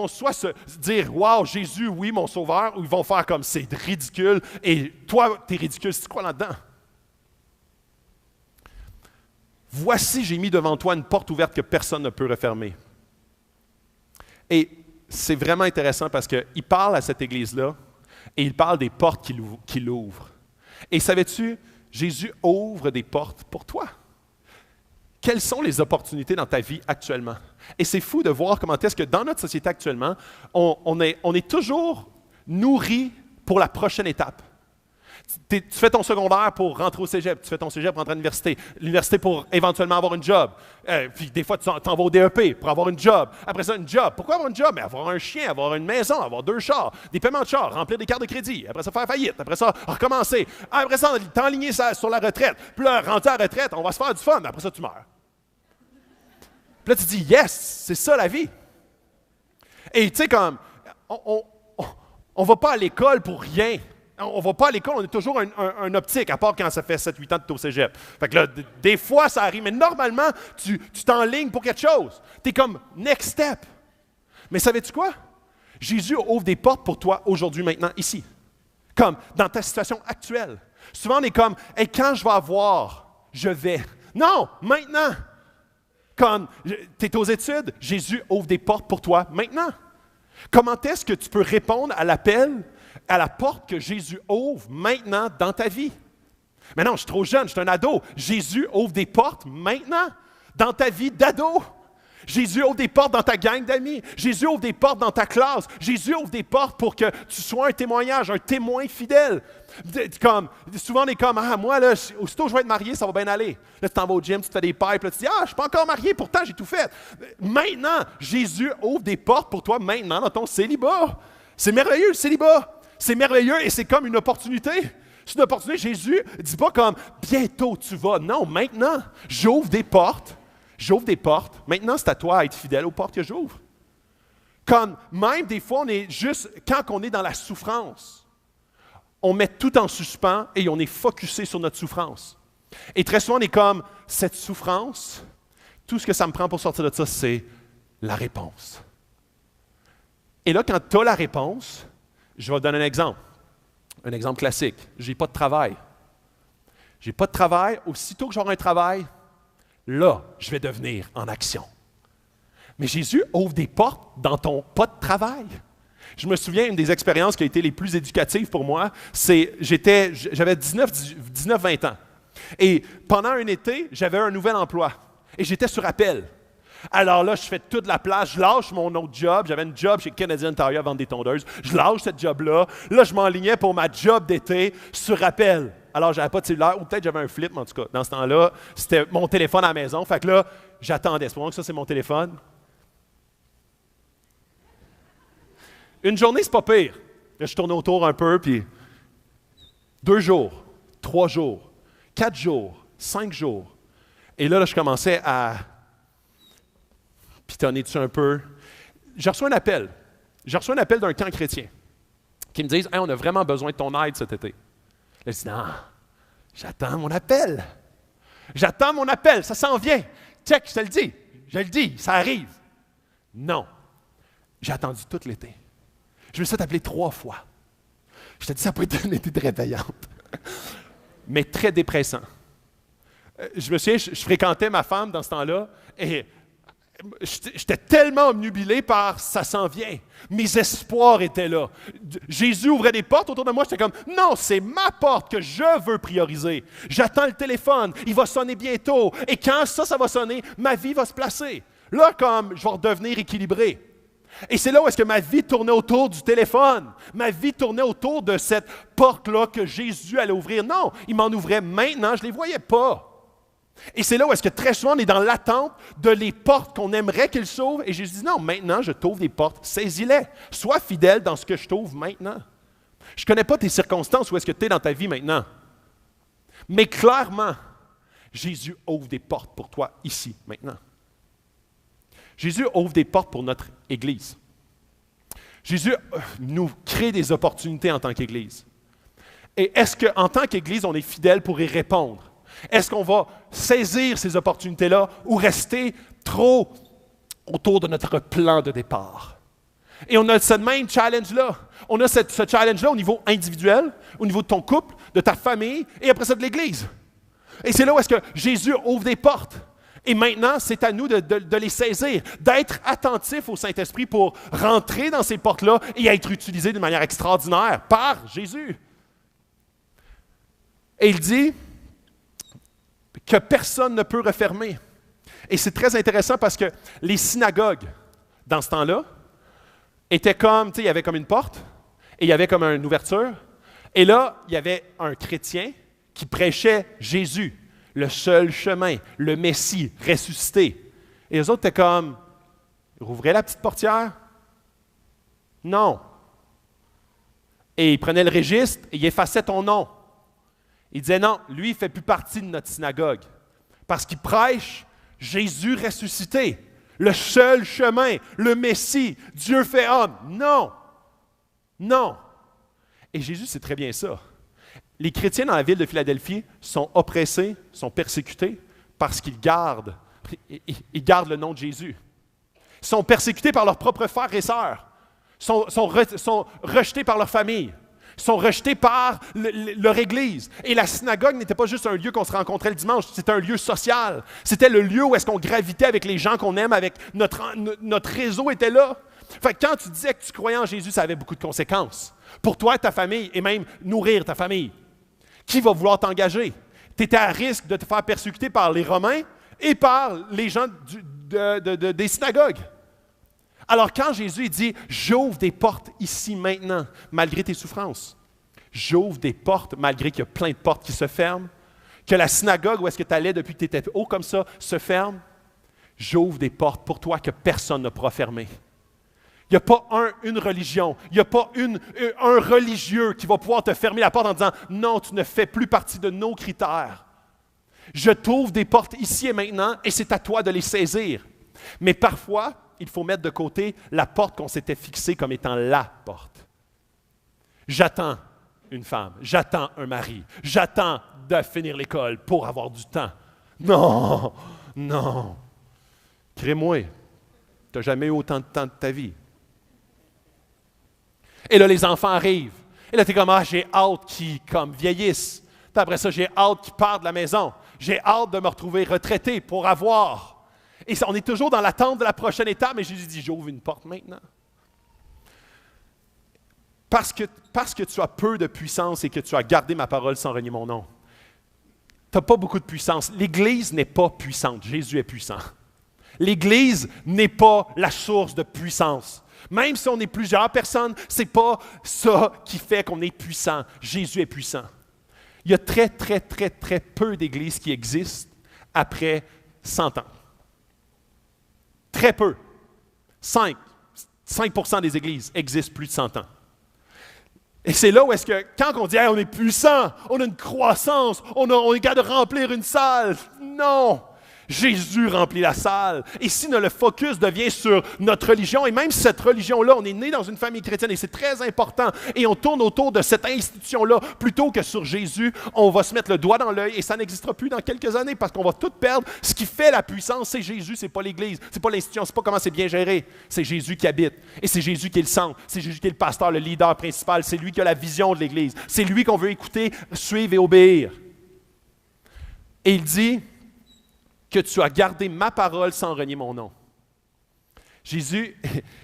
A: soit se dire, wow, Jésus, oui, mon sauveur, ou ils vont faire comme, c'est ridicule, et toi, t'es ridicule si tu crois là-dedans. Voici, j'ai mis devant toi une porte ouverte que personne ne peut refermer. Et c'est vraiment intéressant parce qu'il parle à cette église-là et il parle des portes qu'il ouvre. Et savais-tu, Jésus ouvre des portes pour toi. Quelles sont les opportunités dans ta vie actuellement? Et c'est fou de voir comment est-ce que dans notre société actuellement, on est toujours nourri pour la prochaine étape. Tu fais ton secondaire pour rentrer au cégep, tu fais ton cégep pour rentrer à l'université pour éventuellement avoir une job. Puis des fois, tu t'en vas au DEP pour avoir une job. Après ça, une job. Pourquoi avoir une job? Mais avoir un chien, avoir une maison, avoir 2 chars, des paiements de chars, remplir des cartes de crédit. Après ça, faire faillite. Après ça, recommencer. Après ça, t'enligner sur la retraite. Puis là, rentrer à la retraite, on va se faire du fun. Après ça, tu meurs. Puis là, tu dis, yes, c'est ça la vie. Et tu sais, comme, on ne va pas à l'école pour rien. On ne va pas à l'école, on est toujours un optique, à part quand ça fait 7-8 ans que tu es au cégep. Fait que là, des fois, ça arrive, mais normalement, tu t'enlignes pour quelque chose. Tu es comme next step. Mais savais-tu quoi? Jésus ouvre des portes pour toi aujourd'hui, maintenant, ici. Comme dans ta situation actuelle. Souvent, on est comme, hey, quand je vais avoir, je vais. Non, maintenant. Comme tu es aux études, Jésus ouvre des portes pour toi maintenant. Comment est-ce que tu peux répondre à l'appel, à la porte que Jésus ouvre maintenant dans ta vie? Mais non, je suis trop jeune, je suis un ado. Jésus ouvre des portes maintenant dans ta vie d'ado. Jésus ouvre des portes dans ta gang d'amis. Jésus ouvre des portes dans ta classe. Jésus ouvre des portes pour que tu sois un témoignage, un témoin fidèle. Comme, souvent, on est comme, ah, moi, là, aussitôt que je vais être marié, ça va bien aller. Là, tu t'en vas au gym, tu te fais des pipes, là, tu dis, ah, je ne suis pas encore marié, pourtant, j'ai tout fait. Maintenant, Jésus ouvre des portes pour toi maintenant dans ton célibat. C'est merveilleux, le célibat. C'est merveilleux et c'est comme une opportunité. C'est une opportunité. Jésus ne dit pas comme, bientôt tu vas. Non, maintenant, j'ouvre des portes. J'ouvre des portes. Maintenant, c'est à toi d'être fidèle aux portes que j'ouvre. Comme même des fois, on est juste, quand on est dans la souffrance, on met tout en suspens et on est focusé sur notre souffrance. Et très souvent, on est comme, cette souffrance, tout ce que ça me prend pour sortir de ça, c'est la réponse. Et là, quand tu as la réponse, je vais te donner un exemple classique. Je n'ai pas de travail. Je n'ai pas de travail. Aussitôt que j'aurai un travail, là, je vais devenir en action. Mais Jésus ouvre des portes dans ton pas de travail. Je me souviens, une des expériences qui a été les plus éducatives pour moi, c'est j'avais 19-20 ans. Et pendant un été, j'avais un nouvel emploi. Et j'étais sur appel. Alors là, je fais toute la place, je lâche mon autre job. J'avais une job chez Canadian Tire à vendre des tondeuses. Je lâche cette job-là. Là, je m'enlignais pour ma job d'été sur appel. Alors, j'avais pas de cellulaire, ou peut-être j'avais un flip, mais en tout cas, dans ce temps-là, c'était mon téléphone à la maison. Fait que là, j'attendais. C'est pour moi que ça, c'est mon téléphone. Une journée, c'est pas pire. Là, je tourne autour un peu, puis 2 jours, 3 jours, 4 jours, 5 jours. Et là, je commençais à pitonner dessus un peu. J'ai reçu un appel. J'ai reçu un appel d'un camp chrétien qui me disent, hey, on a vraiment besoin de ton aide cet été. Là, je dis, non, j'attends mon appel. J'attends mon appel, ça s'en vient. Check, je le dis, ça arrive. Non, j'ai attendu tout l'été. Je me suis fait appeler 3 fois. Je te dis, ça peut être une été très payante, mais très dépressant. Je me souviens, je fréquentais ma femme dans ce temps-là et j'étais tellement obnubilé par « ça s'en vient ». Mes espoirs étaient là. Jésus ouvrait des portes autour de moi, j'étais comme « non, c'est ma porte que je veux prioriser. J'attends le téléphone, il va sonner bientôt. Et quand ça va sonner, ma vie va se placer. Là, comme je vais redevenir équilibré. » Et c'est là où est-ce que ma vie tournait autour du téléphone. Ma vie tournait autour de cette porte-là que Jésus allait ouvrir. Non, il m'en ouvrait maintenant, je ne les voyais pas. Et c'est là où est-ce que très souvent on est dans l'attente de les portes qu'on aimerait qu'il s'ouvrent. Et Jésus dit non, maintenant je t'ouvre des portes, saisis-les. Sois fidèle dans ce que je t'ouvre maintenant. Je ne connais pas tes circonstances où est-ce que tu es dans ta vie maintenant. Mais clairement, Jésus ouvre des portes pour toi ici, maintenant. Jésus ouvre des portes pour notre Église. Jésus nous crée des opportunités en tant qu'Église. Et est-ce qu'en tant qu'Église, on est fidèle pour y répondre? Est-ce qu'on va saisir ces opportunités-là ou rester trop autour de notre plan de départ? Et on a ce même challenge-là. On a ce challenge-là au niveau individuel, au niveau de ton couple, de ta famille et après ça de l'Église. Et c'est là où est-ce que Jésus ouvre des portes. Et maintenant, c'est à nous de les saisir, d'être attentifs au Saint-Esprit pour rentrer dans ces portes-là et être utilisés d'une manière extraordinaire par Jésus. Et il dit que personne ne peut refermer. Et c'est très intéressant parce que les synagogues, dans ce temps-là, étaient comme, tu sais, il y avait comme une porte et il y avait comme une ouverture. Et là, il y avait un chrétien qui prêchait Jésus, le seul chemin, le Messie ressuscité. Et les autres étaient comme, rouvrait la petite portière? Non. Et il prenait le registre et il effaçait ton nom. Il disait non, lui, il ne fait plus partie de notre synagogue parce qu'il prêche Jésus ressuscité, le seul chemin, le Messie, Dieu fait homme. Non, non. Et Jésus, c'est très bien ça. Les chrétiens dans la ville de Philadelphie sont oppressés, sont persécutés parce qu'ils gardent le nom de Jésus. Ils sont persécutés par leurs propres frères et sœurs, sont rejetés par leur famille. Sont rejetés par leur Église. Et la synagogue n'était pas juste un lieu qu'on se rencontrait le dimanche, c'était un lieu social. C'était le lieu où est-ce qu'on gravitait avec les gens qu'on aime, avec notre réseau était là. Fait que quand tu disais que tu croyais en Jésus, ça avait beaucoup de conséquences. Pour toi et ta famille, et même nourrir ta famille. Qui va vouloir t'engager? Tu étais à risque de te faire persécuter par les Romains et par les gens des synagogues. Alors, quand Jésus dit « J'ouvre des portes ici maintenant, malgré tes souffrances. J'ouvre des portes malgré qu'il y a plein de portes qui se ferment. Que la synagogue où est-ce que tu allais depuis que tu étais haut comme ça se ferme. J'ouvre des portes pour toi que personne ne pourra fermer. Il n'y a pas une religion, il n'y a pas un religieux qui va pouvoir te fermer la porte en disant « Non, tu ne fais plus partie de nos critères. Je t'ouvre des portes ici et maintenant et c'est à toi de les saisir. » Mais parfois, il faut mettre de côté la porte qu'on s'était fixée comme étant la porte. J'attends une femme, j'attends un mari, j'attends de finir l'école pour avoir du temps. Non, non. Crée-moi, tu n'as jamais eu autant de temps de ta vie. Et là, les enfants arrivent. Et là, tu es comme, j'ai hâte qu'ils vieillissent. Puis après ça, j'ai hâte qu'ils partent de la maison. J'ai hâte de me retrouver retraité pour avoir. Et on est toujours dans l'attente de la prochaine étape, mais Jésus dit, j'ouvre une porte maintenant. Parce que tu as peu de puissance et que tu as gardé ma parole sans renier mon nom. Tu n'as pas beaucoup de puissance. L'Église n'est pas puissante. Jésus est puissant. L'Église n'est pas la source de puissance. Même si on est plusieurs personnes, ce n'est pas ça qui fait qu'on est puissant. Jésus est puissant. Il y a très, très, très, très peu d'églises qui existent après 100 ans. Très peu. 5% des églises existent plus de 100 ans. Et c'est là où est-ce que, quand on dit hey, « on est puissant, on a une croissance, on est capable de remplir une salle », non! Jésus remplit la salle. Et si le focus devient sur notre religion, et même cette religion-là, on est né dans une famille chrétienne et c'est très important, et on tourne autour de cette institution-là plutôt que sur Jésus, on va se mettre le doigt dans l'œil et ça n'existera plus dans quelques années parce qu'on va tout perdre. Ce qui fait la puissance, c'est Jésus, c'est pas l'Église, c'est pas l'institution, c'est pas comment c'est bien géré. C'est Jésus qui habite. Et c'est Jésus qui est le centre, c'est Jésus qui est le pasteur, le leader principal, c'est lui qui a la vision de l'Église. C'est lui qu'on veut écouter, suivre et obéir. Et il dit que tu as gardé ma parole sans renier mon nom. Jésus,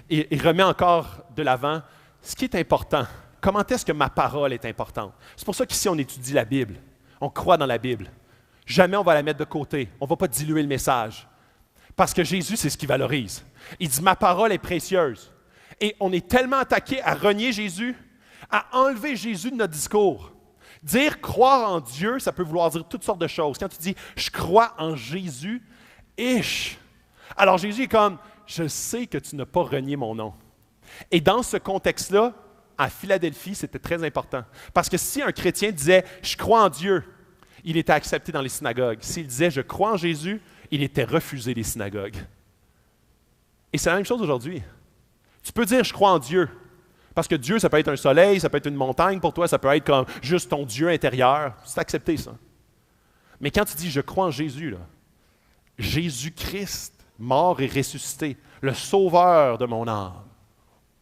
A: il remet encore de l'avant ce qui est important. Comment est-ce que ma parole est importante? C'est pour ça qu'ici, on étudie la Bible. On croit dans la Bible. Jamais on va la mettre de côté. On ne va pas diluer le message. Parce que Jésus, c'est ce qu'il valorise. Il dit, ma parole est précieuse. Et on est tellement attaqué à renier Jésus, à enlever Jésus de notre discours. Dire croire en Dieu, ça peut vouloir dire toutes sortes de choses. Quand tu dis je crois en Jésus, alors Jésus est comme je sais que tu n'as pas renié mon nom. Et dans ce contexte-là, à Philadelphie, c'était très important. Parce que si un chrétien disait je crois en Dieu, il était accepté dans les synagogues. S'il disait je crois en Jésus, il était refusé des synagogues. Et c'est la même chose aujourd'hui. Tu peux dire je crois en Dieu. Parce que Dieu, ça peut être un soleil, ça peut être une montagne pour toi, ça peut être comme juste ton Dieu intérieur. C'est accepté, ça. Mais quand tu dis « je crois en Jésus », là, Jésus-Christ, mort et ressuscité, le sauveur de mon âme,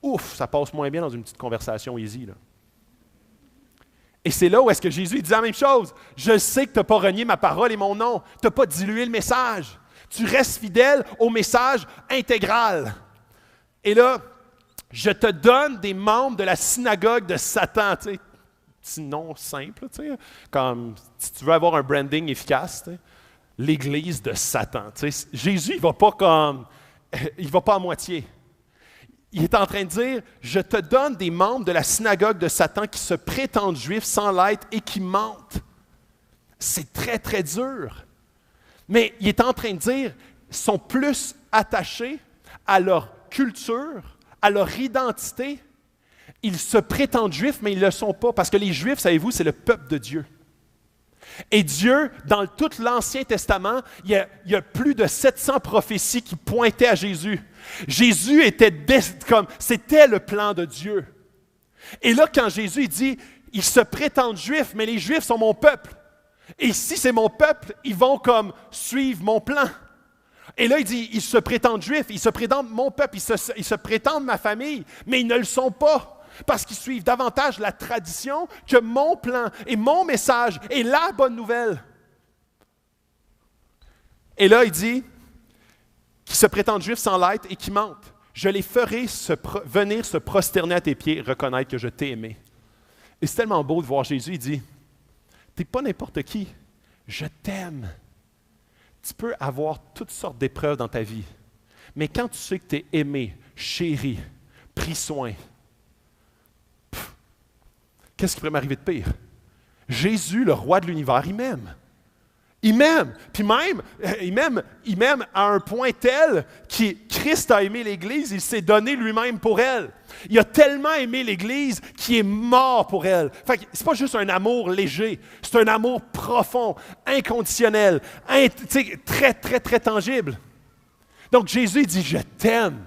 A: ouf, ça passe moins bien dans une petite conversation easy, là. Et c'est là où est-ce que Jésus dit la même chose. Je sais que tu n'as pas renié ma parole et mon nom. Tu n'as pas dilué le message. Tu restes fidèle au message intégral. Et là, je te donne des membres de la synagogue de Satan, tu sais, petit nom simple, tu sais, comme si tu veux avoir un branding efficace, tu sais, l'Église de Satan. Tu sais. Jésus, il ne va pas à moitié. Il est en train de dire, je te donne des membres de la synagogue de Satan qui se prétendent juifs sans l'être et qui mentent. C'est très, très dur. Mais il est en train de dire, ils sont plus attachés à leur culture, à leur identité. Ils se prétendent juifs, mais ils ne le sont pas. Parce que les Juifs, savez-vous, c'est le peuple de Dieu. Et Dieu, dans tout l'Ancien Testament, il y a plus de 700 prophéties qui pointaient à Jésus. Jésus c'était le plan de Dieu. Et là, quand Jésus dit, ils se prétendent juifs, mais les Juifs sont mon peuple. Et si c'est mon peuple, ils vont comme suivre mon plan. Et là, il dit, ils se prétendent juifs, ils se prétendent mon peuple, ils se prétendent ma famille, mais ils ne le sont pas, parce qu'ils suivent davantage la tradition que mon plan et mon message est la bonne nouvelle. Et là, il dit, qu'ils se prétendent juifs sans l'être et qui mentent. Je les ferai venir se prosterner à tes pieds et reconnaître que je t'ai aimé. Et c'est tellement beau de voir Jésus, il dit, t'es pas n'importe qui, je t'aime. Tu peux avoir toutes sortes d'épreuves dans ta vie, mais quand tu sais que tu es aimé, chéri, pris soin, qu'est-ce qui pourrait m'arriver de pire? Jésus, le roi de l'univers, il m'aime. Il m'aime. Puis même, il m'aime à un point tel que Christ a aimé l'Église, il s'est donné lui-même pour elle. Il a tellement aimé l'Église qu'il est mort pour elle. Fait que c'est pas juste un amour léger, c'est un amour profond, inconditionnel, très, très, très tangible. Donc Jésus il dit, je t'aime.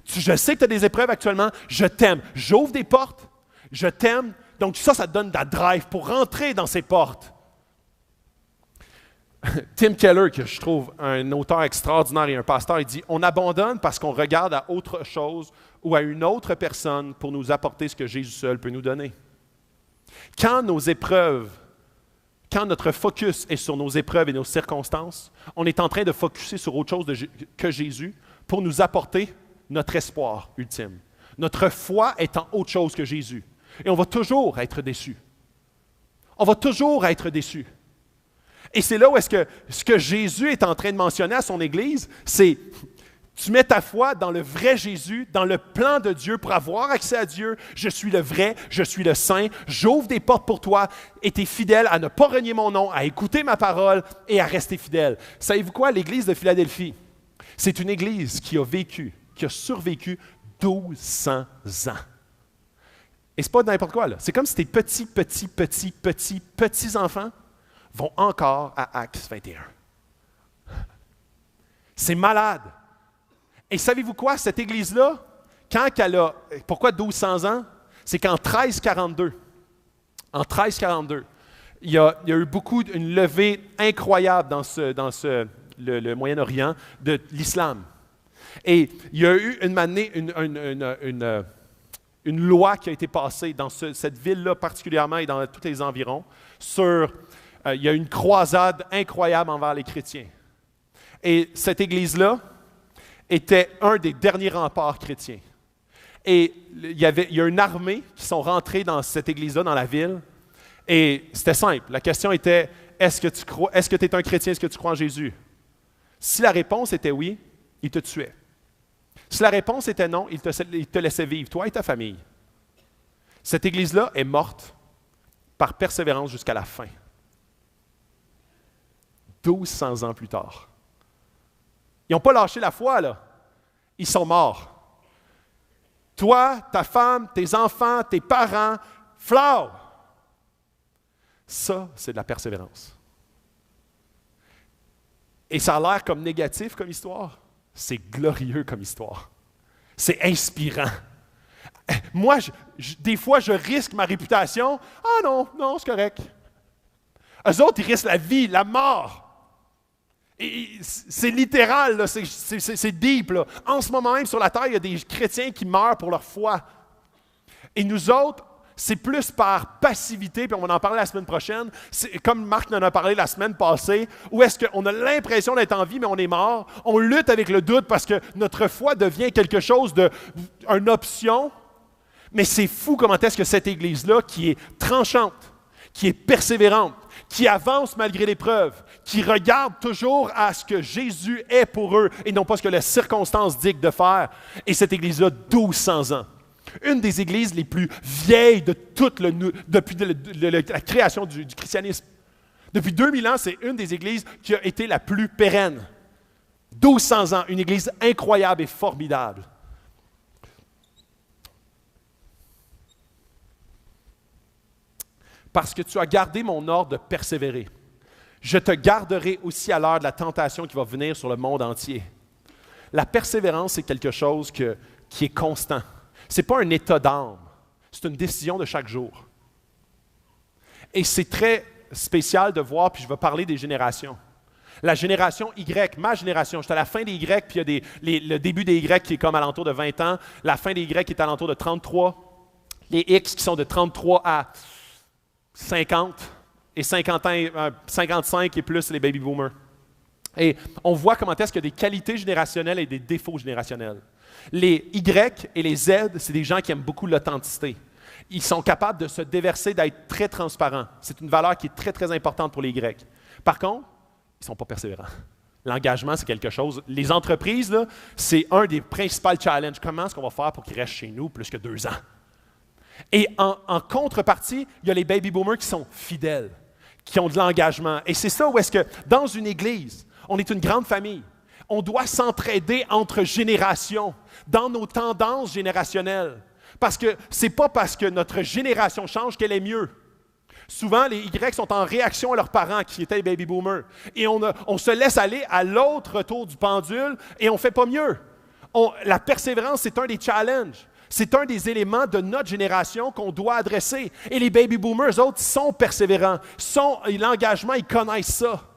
A: Je sais que tu as des épreuves actuellement, je t'aime. J'ouvre des portes, je t'aime. Donc ça te donne de la drive pour rentrer dans ces portes. Tim Keller, que je trouve un auteur extraordinaire et un pasteur, il dit « On abandonne parce qu'on regarde à autre chose ou à une autre personne pour nous apporter ce que Jésus seul peut nous donner. » Quand notre focus est sur nos épreuves et nos circonstances, on est en train de focuser sur autre chose que Jésus pour nous apporter notre espoir ultime. Notre foi est en autre chose que Jésus. Et on va toujours être déçus. On va toujours être déçus. Et c'est là où est-ce que ce que Jésus est en train de mentionner à son Église, c'est tu mets ta foi dans le vrai Jésus, dans le plan de Dieu pour avoir accès à Dieu. Je suis le vrai, je suis le saint, j'ouvre des portes pour toi et tu es fidèle à ne pas renier mon nom, à écouter ma parole et à rester fidèle. Savez-vous quoi? L'Église de Philadelphie, c'est une Église qui a survécu 1200 ans. Et c'est pas n'importe quoi, là. C'est comme si tes petits enfants vont encore à Actes 21. C'est malade. Et savez-vous quoi? Cette église-là, pourquoi 1200 ans? C'est qu'en 1342, il y a eu une levée incroyable dans le Moyen-Orient de l'islam. Et il y a eu une loi qui a été passée dans cette ville-là particulièrement et dans tous les environs il y a eu une croisade incroyable envers les chrétiens. Et cette église-là était un des derniers remparts chrétiens. Et il y a une armée qui sont rentrés dans cette église-là, dans la ville. Et c'était simple. La question était, est-ce que tu es un chrétien, est-ce que tu crois en Jésus? Si la réponse était oui, il te tuait. Si la réponse était non, il te laissait vivre, toi et ta famille. Cette église-là est morte par persévérance jusqu'à la fin. 1200 ans plus tard. Ils n'ont pas lâché la foi, là. Ils sont morts. Toi, ta femme, tes enfants, tes parents, flau! Ça, c'est de la persévérance. Et ça a l'air comme négatif comme histoire. C'est glorieux comme histoire. C'est inspirant. Moi, des fois, je risque ma réputation. Ah non, c'est correct. Eux autres, ils risquent la vie, la mort. Et c'est littéral, là, c'est deep. Là. En ce moment même, sur la terre, il y a des chrétiens qui meurent pour leur foi. Et nous autres, c'est plus par passivité, puis on va en parler la semaine prochaine, c'est comme Marc en a parlé la semaine passée, où est-ce qu'on a l'impression d'être en vie, mais on est mort. On lutte avec le doute parce que notre foi devient quelque chose une option. Mais c'est fou comment est-ce que cette Église-là, qui est tranchante, qui est persévérante, qui avance malgré l'épreuve, qui regarde toujours à ce que Jésus est pour eux et non pas ce que les circonstances dictent de faire. Et cette Église-là, 1200 ans. Une des églises les plus vieilles de depuis la création du christianisme. Depuis 2000 ans, c'est une des églises qui a été la plus pérenne. 1200 ans, une église incroyable et formidable. Parce que tu as gardé mon ordre de persévérer. Je te garderai aussi à l'heure de la tentation qui va venir sur le monde entier. La persévérance, c'est quelque chose qui est constant. Ce n'est pas un état d'âme, c'est une décision de chaque jour. Et c'est très spécial de voir, puis je vais parler des générations. La génération Y, ma génération, j'étais à la fin des Y, puis il y a le début des Y qui est comme à l'entour de 20 ans, la fin des Y qui est à l'entour de 33, les X qui sont de 33 à 50, et 55 et plus les baby boomers. Et on voit comment est-ce qu'il y a des qualités générationnelles et des défauts générationnels. Les Y et les Z, c'est des gens qui aiment beaucoup l'authenticité. Ils sont capables de se déverser, d'être très transparents. C'est une valeur qui est très, très importante pour les Y. Par contre, ils ne sont pas persévérants. L'engagement, c'est quelque chose. Les entreprises, là, c'est un des principaux challenges. Comment est-ce qu'on va faire pour qu'ils restent chez nous plus que 2 ans? Et en contrepartie, il y a les baby boomers qui sont fidèles, qui ont de l'engagement. Et c'est ça où est-ce que, dans une église, on est une grande famille. On doit s'entraider entre générations, dans nos tendances générationnelles. Parce que ce n'est pas parce que notre génération change qu'elle est mieux. Souvent, les Y sont en réaction à leurs parents qui étaient les baby boomers. Et on se laisse aller à l'autre retour du pendule et on ne fait pas mieux. La persévérance, c'est un des challenges. C'est un des éléments de notre génération qu'on doit adresser. Et les baby boomers, eux autres, sont persévérants. L'engagement, ils connaissent ça.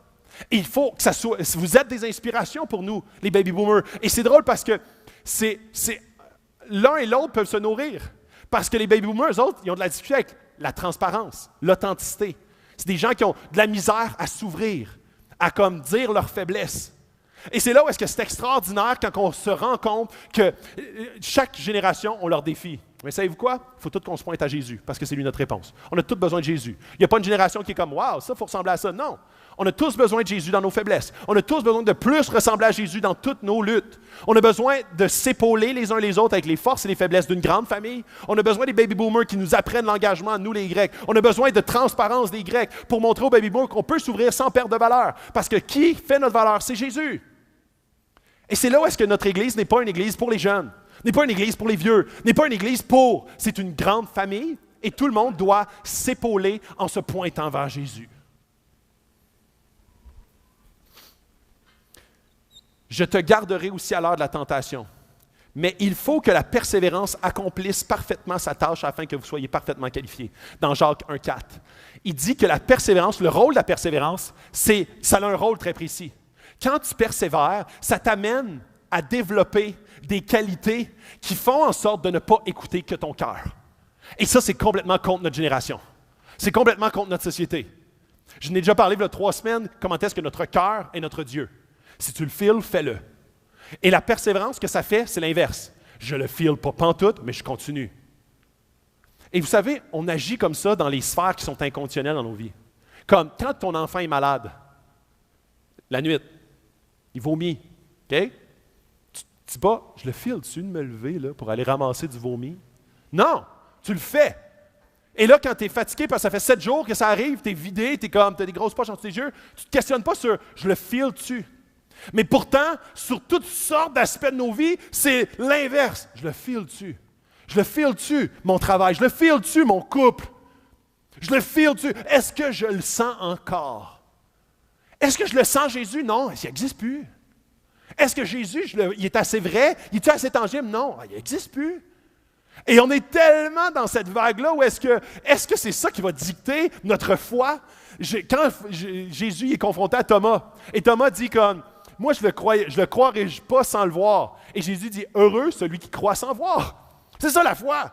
A: Et il faut que ça soit. Vous êtes des inspirations pour nous, les baby boomers. Et c'est drôle parce que l'un et l'autre peuvent se nourrir. Parce que les baby boomers, eux autres, ils ont de la difficulté avec la transparence, l'authenticité. C'est des gens qui ont de la misère à s'ouvrir, à comme dire leurs faiblesses. Et c'est là où est-ce que c'est extraordinaire quand on se rend compte que chaque génération a leur défi. Mais savez-vous quoi? Il faut tout qu'on se pointe à Jésus, parce que c'est lui notre réponse. On a tous besoin de Jésus. Il n'y a pas une génération qui est comme « Wow, ça, il faut ressembler à ça ». Non. On a tous besoin de Jésus dans nos faiblesses. On a tous besoin de plus ressembler à Jésus dans toutes nos luttes. On a besoin de s'épauler les uns les autres avec les forces et les faiblesses d'une grande famille. On a besoin des baby boomers qui nous apprennent l'engagement, nous les Y. On a besoin de transparence des Y pour montrer aux baby boomers qu'on peut s'ouvrir sans perdre de valeur. Parce que qui fait notre valeur? C'est Jésus. Et c'est là où est-ce que notre Église n'est pas une Église pour les jeunes, n'est pas une Église pour les vieux, n'est pas une Église pour... C'est une grande famille et tout le monde doit s'épauler en se pointant vers Jésus. Je te garderai aussi à l'heure de la tentation. Mais il faut que la persévérance accomplisse parfaitement sa tâche afin que vous soyez parfaitement qualifiés. Dans Jacques 1,4, il dit que la persévérance, le rôle de la persévérance, ça a un rôle très précis. Quand tu persévères, ça t'amène à développer des qualités qui font en sorte de ne pas écouter que ton cœur. Et ça, c'est complètement contre notre génération. C'est complètement contre notre société. Je n'ai déjà parlé il y a 3 semaines, comment est-ce que notre cœur est notre Dieu. Si tu le files, fais-le. Et la persévérance, ce que ça fait, c'est l'inverse. Je le file pas pantoute, mais je continue. Et vous savez, on agit comme ça dans les sphères qui sont inconditionnelles dans nos vies. Comme quand ton enfant est malade, la nuit, il vomit, OK? Tu dis pas, je le file dessus de me lever là, pour aller ramasser du vomi. Non, tu le fais. Et là, quand tu es fatigué, parce que ça fait 7 jours que ça arrive, tu es vidé, tu as des grosses poches entre tes yeux, tu ne te questionnes pas sur « je le file dessus ». Mais pourtant, sur toutes sortes d'aspects de nos vies, c'est l'inverse. Je le file dessus. Je le file dessus, mon travail. Je le file dessus, mon couple. Je le file dessus. Est-ce que je le sens encore? Est-ce que je le sens, Jésus? Non, il n'existe plus. Est-ce que Jésus, il est assez vrai? Il est assez tangible? Non, il n'existe plus. Et on est tellement dans cette vague-là où est-ce que c'est ça qui va dicter notre foi? Quand Jésus est confronté à Thomas, et Thomas dit comme, moi je le croirais pas sans le voir. Et Jésus dit, heureux celui qui croit sans voir. C'est ça la foi.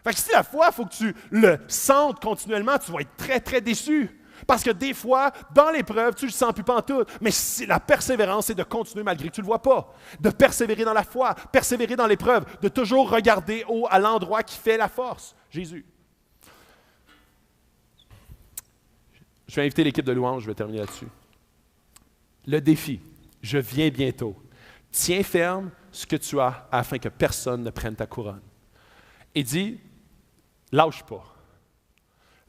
A: Fait que si la foi, il faut que tu le sentes continuellement, tu vas être très, très déçu. Parce que des fois, dans l'épreuve, tu ne le sens plus pantoute. Mais la persévérance, c'est de continuer malgré que tu ne le vois pas. De persévérer dans la foi, persévérer dans l'épreuve, de toujours regarder à l'endroit qui fait la force, Jésus. Je vais inviter l'équipe de louange, je vais terminer là-dessus. Le défi, je viens bientôt. Tiens ferme ce que tu as afin que personne ne prenne ta couronne. Et dis, lâche pas.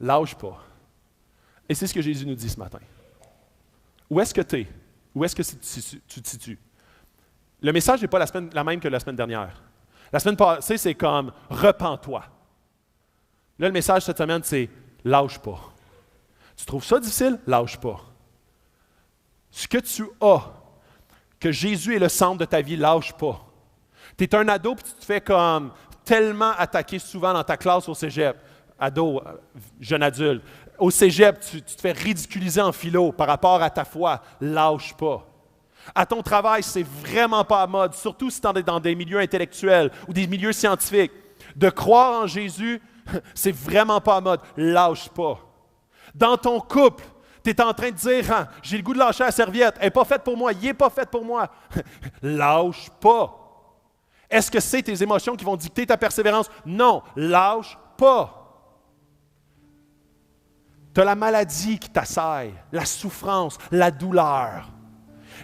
A: Lâche pas. Et c'est ce que Jésus nous dit ce matin. Où est-ce que tu es? Où est-ce que tu te situes? Le message n'est pas la même que la semaine dernière. La semaine passée, c'est comme « repens-toi ». Là, le message cette semaine, c'est « lâche pas ». Tu trouves ça difficile? Lâche pas. Ce que tu as, que Jésus est le centre de ta vie, lâche pas. Tu es un ado et tu te fais comme tellement attaquer souvent dans ta classe au cégep. Ado, jeune adulte. Au cégep, tu te fais ridiculiser en philo par rapport à ta foi. Lâche pas. À ton travail, c'est vraiment pas à mode, surtout si tu es dans des milieux intellectuels ou des milieux scientifiques. De croire en Jésus, c'est vraiment pas à mode. Lâche pas. Dans ton couple, tu es en train de dire ah, « j'ai le goût de lâcher la serviette, elle n'est pas faite pour moi, il n'est pas fait pour moi. » Lâche pas. Est-ce que c'est tes émotions qui vont dicter ta persévérance? Non, lâche pas. Tu as la maladie qui t'assaille, la souffrance, la douleur.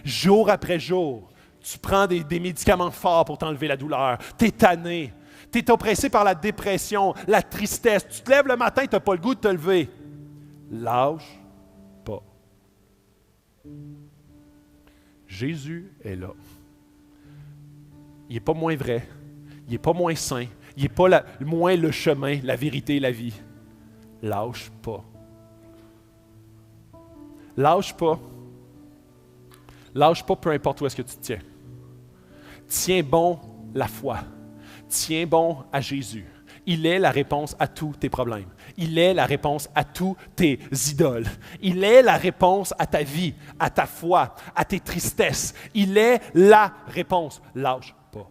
A: Jour après jour, tu prends des médicaments forts pour t'enlever la douleur. Tu es tanné. Tu es oppressé par la dépression, la tristesse. Tu te lèves le matin, tu n'as pas le goût de te lever. Lâche pas. Jésus est là. Il n'est pas moins vrai. Il n'est pas moins saint. Il n'est pas moins le chemin, la vérité et la vie. Lâche pas. Lâche pas. Lâche pas peu importe où est-ce que tu te tiens. Tiens bon la foi. Tiens bon à Jésus. Il est la réponse à tous tes problèmes. Il est la réponse à tous tes idoles. Il est la réponse à ta vie, à ta foi, à tes tristesses. Il est la réponse. Lâche pas.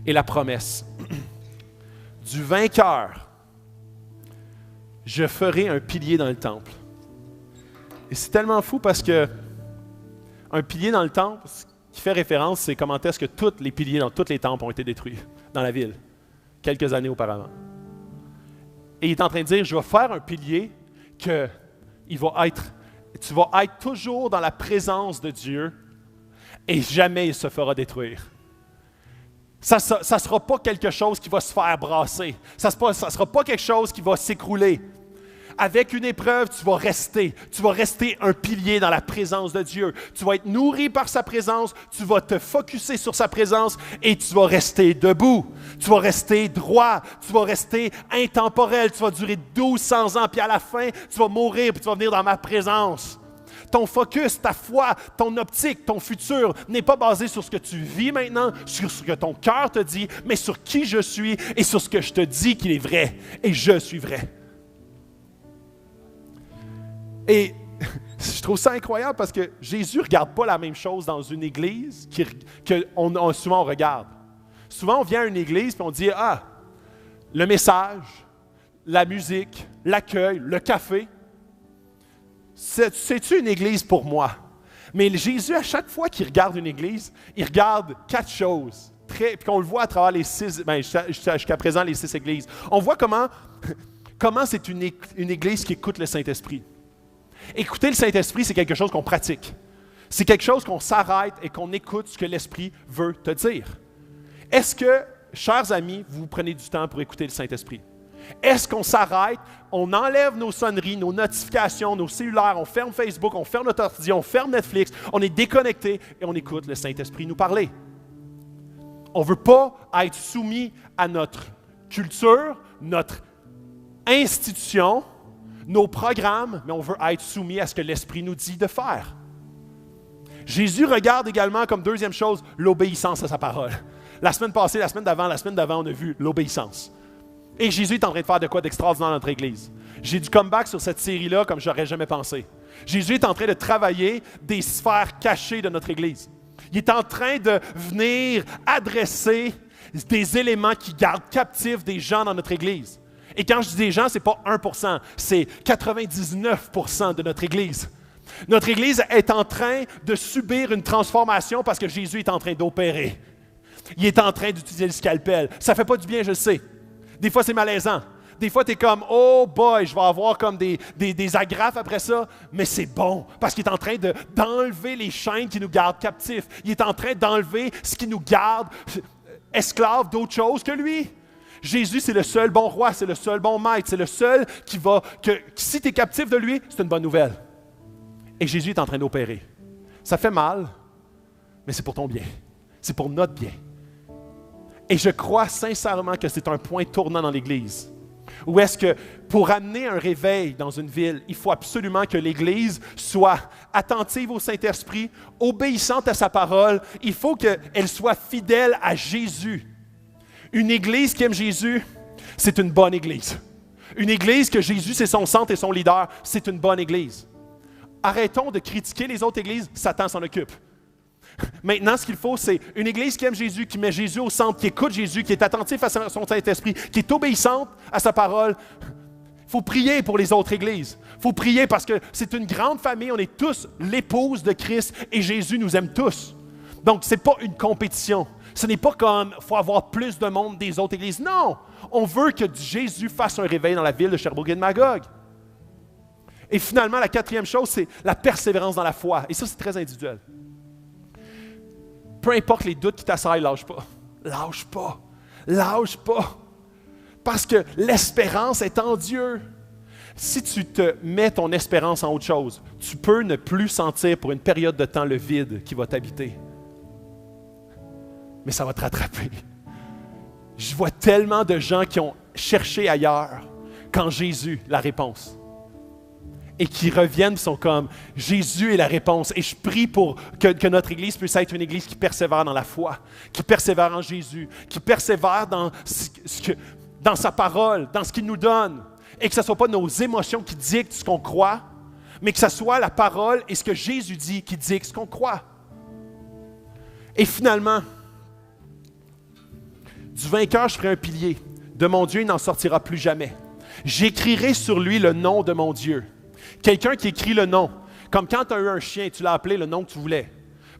A: Et la promesse du vainqueur, je ferai un pilier dans le temple. Et c'est tellement fou parce que un pilier dans le temple, ce qui fait référence, c'est comment est-ce que tous les piliers dans tous les temples ont été détruits dans la ville, quelques années auparavant. Et il est en train de dire, je vais faire un pilier que tu vas être toujours dans la présence de Dieu et jamais il se fera détruire. Ça ne sera pas quelque chose qui va se faire brasser. Ça ne sera pas quelque chose qui va s'écrouler. Avec une épreuve, tu vas rester. Tu vas rester un pilier dans la présence de Dieu. Tu vas être nourri par sa présence, tu vas te focusser sur sa présence et tu vas rester debout. Tu vas rester droit, tu vas rester intemporel, tu vas durer 1200 ans, puis à la fin, tu vas mourir, puis tu vas venir dans ma présence. ton focus, ta foi, ton optique, ton futur n'est pas basé sur ce que tu vis maintenant, sur ce que ton cœur te dit, mais sur qui je suis et sur ce que je te dis qu'il est vrai. Et je suis vrai. Et je trouve ça incroyable parce que Jésus ne regarde pas la même chose dans une église que souvent on regarde. Souvent, on vient à une église et on dit « Ah, le message, la musique, l'accueil, le café, c'est-tu une église pour moi? » Mais Jésus, à chaque fois qu'il regarde une église, il regarde 4 choses. Puis qu'on le voit à travers les 6, jusqu'à présent, les 6 églises. On voit comment c'est une église qui écoute le Saint-Esprit. Écouter le Saint-Esprit, c'est quelque chose qu'on pratique. C'est quelque chose qu'on s'arrête et qu'on écoute ce que l'Esprit veut te dire. Est-ce que, chers amis, vous prenez du temps pour écouter le Saint-Esprit? Est-ce qu'on s'arrête, on enlève nos sonneries, nos notifications, nos cellulaires, on ferme Facebook, on ferme notre ordi, on ferme Netflix, on est déconnecté et on écoute le Saint-Esprit nous parler? On ne veut pas être soumis à notre culture, notre institution, nos programmes, mais on veut être soumis à ce que l'Esprit nous dit de faire. Jésus regarde également comme deuxième chose l'obéissance à sa parole. La semaine passée, la semaine d'avant, on a vu l'obéissance. Et Jésus est en train de faire de quoi d'extraordinaire dans notre Église. J'ai du comeback sur cette série-là comme je n'aurais jamais pensé. Jésus est en train de travailler des sphères cachées de notre Église. Il est en train de venir adresser des éléments qui gardent captifs des gens dans notre Église. Et quand je dis des gens, ce n'est pas 1%, c'est 99% de notre Église. Notre Église est en train de subir une transformation parce que Jésus est en train d'opérer. Il est en train d'utiliser le scalpel. Ça ne fait pas du bien, je le sais. Des fois, c'est malaisant. Des fois, tu es comme, oh boy, je vais avoir comme des agrafes après ça. Mais c'est bon, parce qu'il est en train d'enlever les chaînes qui nous gardent captifs. Il est en train d'enlever ce qui nous garde esclaves d'autre chose que lui. Jésus, c'est le seul bon roi, c'est le seul bon maître, c'est le seul qui si tu es captif de lui, c'est une bonne nouvelle. Et Jésus est en train d'opérer. Ça fait mal, mais c'est pour ton bien. C'est pour notre bien. Et je crois sincèrement que c'est un point tournant dans l'Église. Où est-ce que pour amener un réveil dans une ville, il faut absolument que l'Église soit attentive au Saint-Esprit, obéissante à sa parole. Il faut qu'elle soit fidèle à Jésus. Une Église qui aime Jésus, c'est une bonne Église. Une Église que Jésus, c'est son centre et son leader, c'est une bonne Église. Arrêtons de critiquer les autres Églises, Satan s'en occupe. Maintenant, ce qu'il faut, c'est une Église qui aime Jésus, qui met Jésus au centre, qui écoute Jésus, qui est attentif à son Saint-Esprit, qui est obéissante à sa parole. Il faut prier pour les autres Églises. Il faut prier parce que c'est une grande famille, on est tous l'épouse de Christ et Jésus nous aime tous. Donc, ce n'est pas une compétition. Ce n'est pas comme il faut avoir plus de monde des autres Églises. Non! On veut que Jésus fasse un réveil dans la ville de Sherbrooke et de Magog. Et finalement, la 4e chose, c'est la persévérance dans la foi. Et ça, c'est très individuel. Peu importe les doutes qui t'assaillent, lâche pas. Lâche pas. Lâche pas. Parce que l'espérance est en Dieu. Si tu te mets ton espérance en autre chose, tu peux ne plus sentir pour une période de temps le vide qui va t'habiter. Mais ça va te rattraper. Je vois tellement de gens qui ont cherché ailleurs quand Jésus, la réponse. Et qui reviennent et sont comme, Jésus est la réponse. Et je prie pour que notre Église puisse être une Église qui persévère dans la foi, qui persévère en Jésus, qui persévère dans sa parole, dans ce qu'il nous donne. Et que ce ne soit pas nos émotions qui dictent ce qu'on croit, mais que ce soit la parole et ce que Jésus dit qui dictent ce qu'on croit. Et finalement, du vainqueur, je ferai un pilier. De mon Dieu, il n'en sortira plus jamais. J'écrirai sur lui le nom de mon Dieu. Quelqu'un qui écrit le nom. Comme quand tu as eu un chien, tu l'as appelé le nom que tu voulais.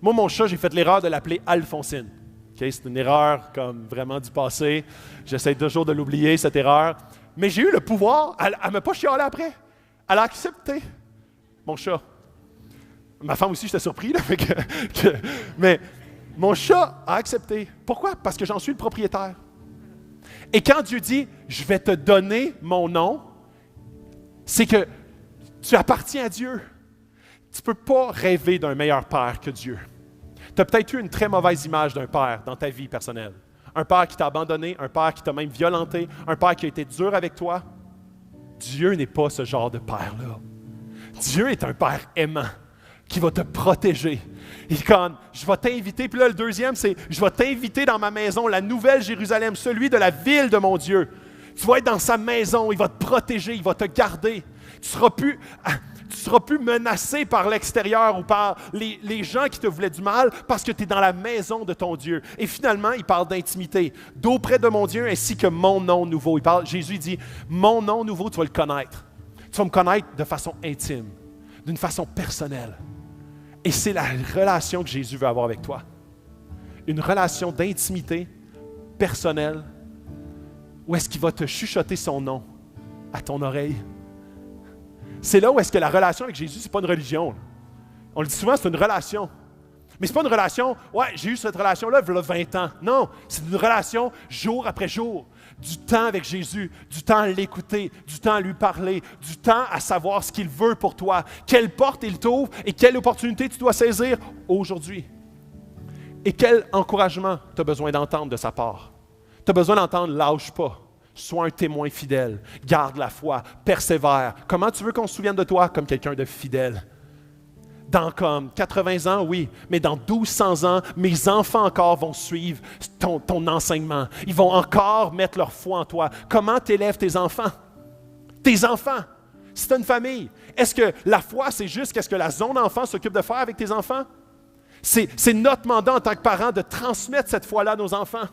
A: Moi, mon chat, j'ai fait l'erreur de l'appeler Alphonsine. Okay? C'est une erreur comme vraiment du passé. J'essaie toujours de l'oublier, cette erreur. Mais j'ai eu le pouvoir. Elle ne m'a pas chialé après. Elle a accepté mon chat. Ma femme aussi, j'étais surpris. Là, mais mon chat a accepté. Pourquoi? Parce que j'en suis le propriétaire. Et quand Dieu dit « Je vais te donner mon nom », c'est que tu appartiens à Dieu. Tu ne peux pas rêver d'un meilleur père que Dieu. Tu as peut-être eu une très mauvaise image d'un père dans ta vie personnelle. Un père qui t'a abandonné, un père qui t'a même violenté, un père qui a été dur avec toi. Dieu n'est pas ce genre de père-là. Dieu est un père aimant, qui va te protéger. Et quand je vais t'inviter, puis là, le deuxième, c'est je vais t'inviter dans ma maison, la nouvelle Jérusalem, celui de la ville de mon Dieu. Tu vas être dans sa maison, il va te protéger, il va te garder. Tu ne seras plus menacé par l'extérieur ou par les gens qui te voulaient du mal parce que tu es dans la maison de ton Dieu. Et finalement, il parle d'intimité. D'auprès de mon Dieu ainsi que mon nom nouveau. Jésus dit, mon nom nouveau, tu vas le connaître. Tu vas me connaître de façon intime, d'une façon personnelle. Et c'est la relation que Jésus veut avoir avec toi. Une relation d'intimité personnelle où est-ce qu'il va te chuchoter son nom à ton oreille. C'est là où est-ce que la relation avec Jésus, ce n'est pas une religion. On le dit souvent, c'est une relation. Mais ce n'est pas une relation, ouais, j'ai eu cette relation-là il y a 20 ans. Non, c'est une relation jour après jour. Du temps avec Jésus, du temps à l'écouter, du temps à lui parler, du temps à savoir ce qu'il veut pour toi, quelle porte il t'ouvre et quelle opportunité tu dois saisir aujourd'hui. Et quel encouragement tu as besoin d'entendre de sa part. Tu as besoin d'entendre « lâche pas ». Sois un témoin fidèle, garde la foi, persévère. Comment tu veux qu'on se souvienne de toi? Comme quelqu'un de fidèle. Dans comme 80 ans, oui, mais dans 1200 ans, mes enfants encore vont suivre ton enseignement. Ils vont encore mettre leur foi en toi. Comment t'élèves tes enfants? Tes enfants, si tu as une famille, est-ce que la foi, c'est juste qu'est-ce que la zone enfant s'occupe de faire avec tes enfants? C'est notre mandat en tant que parents de transmettre cette foi-là à nos enfants.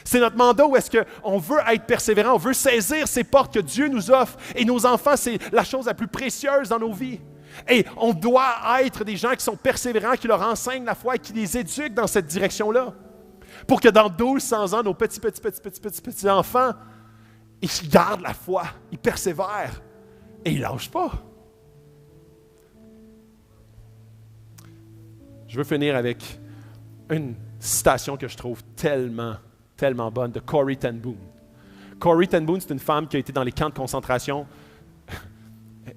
A: C'est notre mandat où est-ce qu'on veut être persévérant, on veut saisir ces portes que Dieu nous offre. Et nos enfants, c'est la chose la plus précieuse dans nos vies. Et on doit être des gens qui sont persévérants, qui leur enseignent la foi et qui les éduquent dans cette direction-là. Pour que dans 1200 ans, nos petits enfants, ils gardent la foi, ils persévèrent et ils ne lâchent pas. Je veux finir avec une citation que je trouve tellement bonne de Corrie ten Boom. Corrie ten Boom, c'est une femme qui a été dans les camps de concentration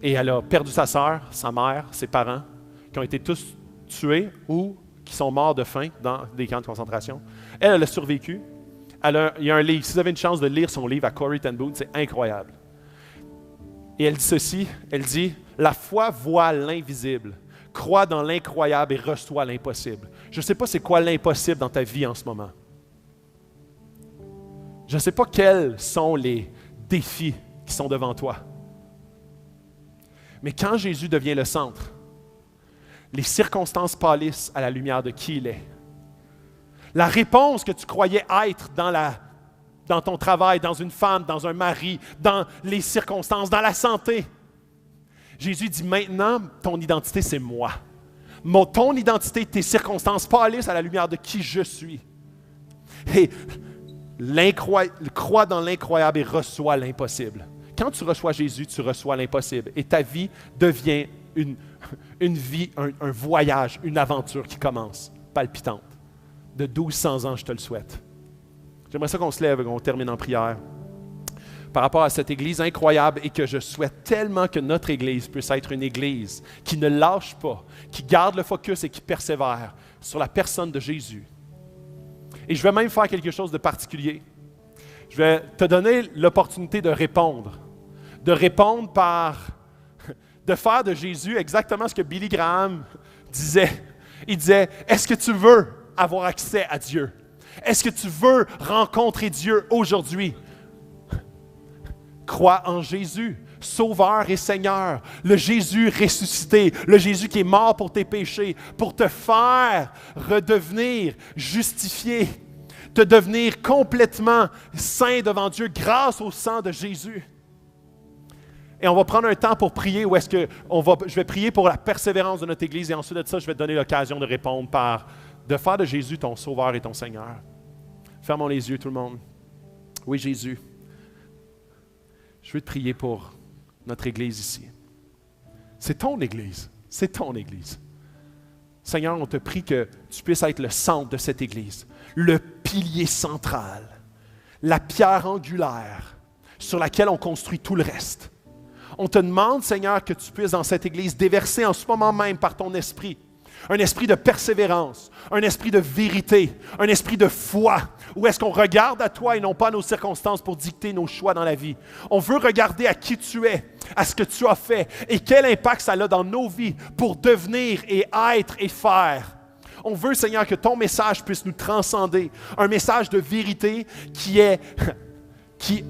A: et elle a perdu sa sœur, sa mère, ses parents, qui ont été tous tués ou qui sont morts de faim dans des camps de concentration. Elle a survécu. Il y a un livre, si vous avez une chance de lire son livre à Corrie ten Boom, c'est incroyable. Et elle dit ceci, elle dit « La foi voit l'invisible, croit dans l'incroyable et reçoit l'impossible. » Je ne sais pas c'est quoi l'impossible dans ta vie en ce moment. Je ne sais pas quels sont les défis qui sont devant toi. Mais quand Jésus devient le centre, les circonstances pâlissent à la lumière de qui il est. La réponse que tu croyais être dans ton travail, dans une femme, dans un mari, dans les circonstances, dans la santé. Jésus dit maintenant, ton identité, c'est moi. Ton identité, tes circonstances pâlissent à la lumière de qui je suis. Et crois dans l'incroyable et reçois l'impossible. Quand tu reçois Jésus, tu reçois l'impossible. Et ta vie devient une vie, un voyage, une aventure qui commence, palpitante. De 1200 ans, je te le souhaite. J'aimerais ça qu'on se lève et qu'on termine en prière. Par rapport à cette Église incroyable et que je souhaite tellement que notre Église puisse être une Église qui ne lâche pas, qui garde le focus et qui persévère sur la personne de Jésus. Et je vais même faire quelque chose de particulier. Je vais te donner l'opportunité de répondre de faire de Jésus exactement ce que Billy Graham disait. Il disait, est-ce que tu veux avoir accès à Dieu? Est-ce que tu veux rencontrer Dieu aujourd'hui? Crois en Jésus, Sauveur et Seigneur, le Jésus ressuscité, le Jésus qui est mort pour tes péchés, pour te faire redevenir justifié, te devenir complètement saint devant Dieu grâce au sang de Jésus. Et on va prendre un temps pour prier où est-ce que je vais prier pour la persévérance de notre Église et ensuite de ça, je vais te donner l'occasion de répondre de faire de Jésus ton Sauveur et ton Seigneur. Fermons les yeux tout le monde. Oui Jésus, je veux te prier pour notre Église ici. C'est ton Église, c'est ton Église. Seigneur, on te prie que tu puisses être le centre de cette Église, le pilier central, la pierre angulaire sur laquelle on construit tout le reste. On te demande, Seigneur, que tu puisses dans cette Église déverser en ce moment même par ton esprit Un esprit de persévérance, un esprit de vérité, un esprit de foi, où est-ce qu'on regarde à toi et non pas à nos circonstances pour dicter nos choix dans la vie. On veut regarder à qui tu es, à ce que tu as fait et quel impact ça a dans nos vies pour devenir et être et faire. On veut, Seigneur, que ton message puisse nous transcender, un message de vérité qui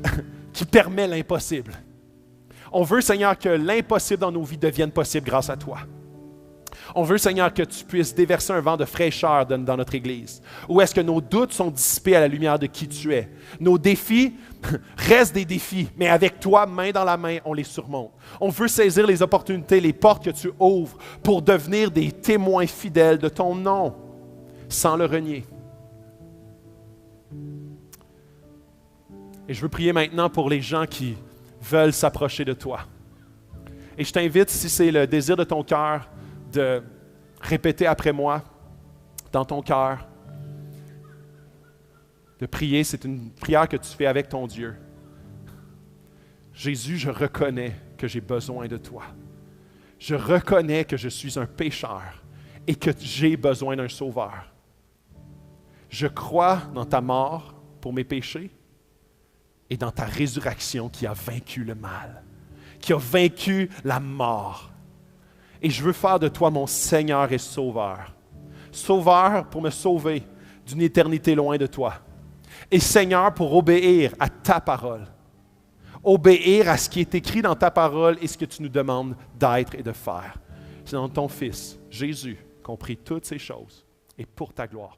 A: permet l'impossible. On veut, Seigneur, que l'impossible dans nos vies devienne possible grâce à toi. On veut, Seigneur, que tu puisses déverser un vent de fraîcheur dans notre Église. Où est-ce que nos doutes sont dissipés à la lumière de qui tu es? Nos défis restent des défis, mais avec toi, main dans la main, on les surmonte. On veut saisir les opportunités, les portes que tu ouvres pour devenir des témoins fidèles de ton nom, sans le renier. Et je veux prier maintenant pour les gens qui veulent s'approcher de toi. Et je t'invite, si c'est le désir de ton cœur, de répéter après moi, dans ton cœur, de prier. C'est une prière que tu fais avec ton Dieu. Jésus, je reconnais que j'ai besoin de toi. Je reconnais que je suis un pécheur et que j'ai besoin d'un sauveur. Je crois dans ta mort pour mes péchés et dans ta résurrection qui a vaincu le mal, qui a vaincu la mort. Et je veux faire de toi mon Seigneur et Sauveur. Sauveur pour me sauver d'une éternité loin de toi. Et Seigneur pour obéir à ta parole. Obéir à ce qui est écrit dans ta parole et ce que tu nous demandes d'être et de faire. C'est dans ton Fils, Jésus, qu'on prie toutes ces choses et pour ta gloire.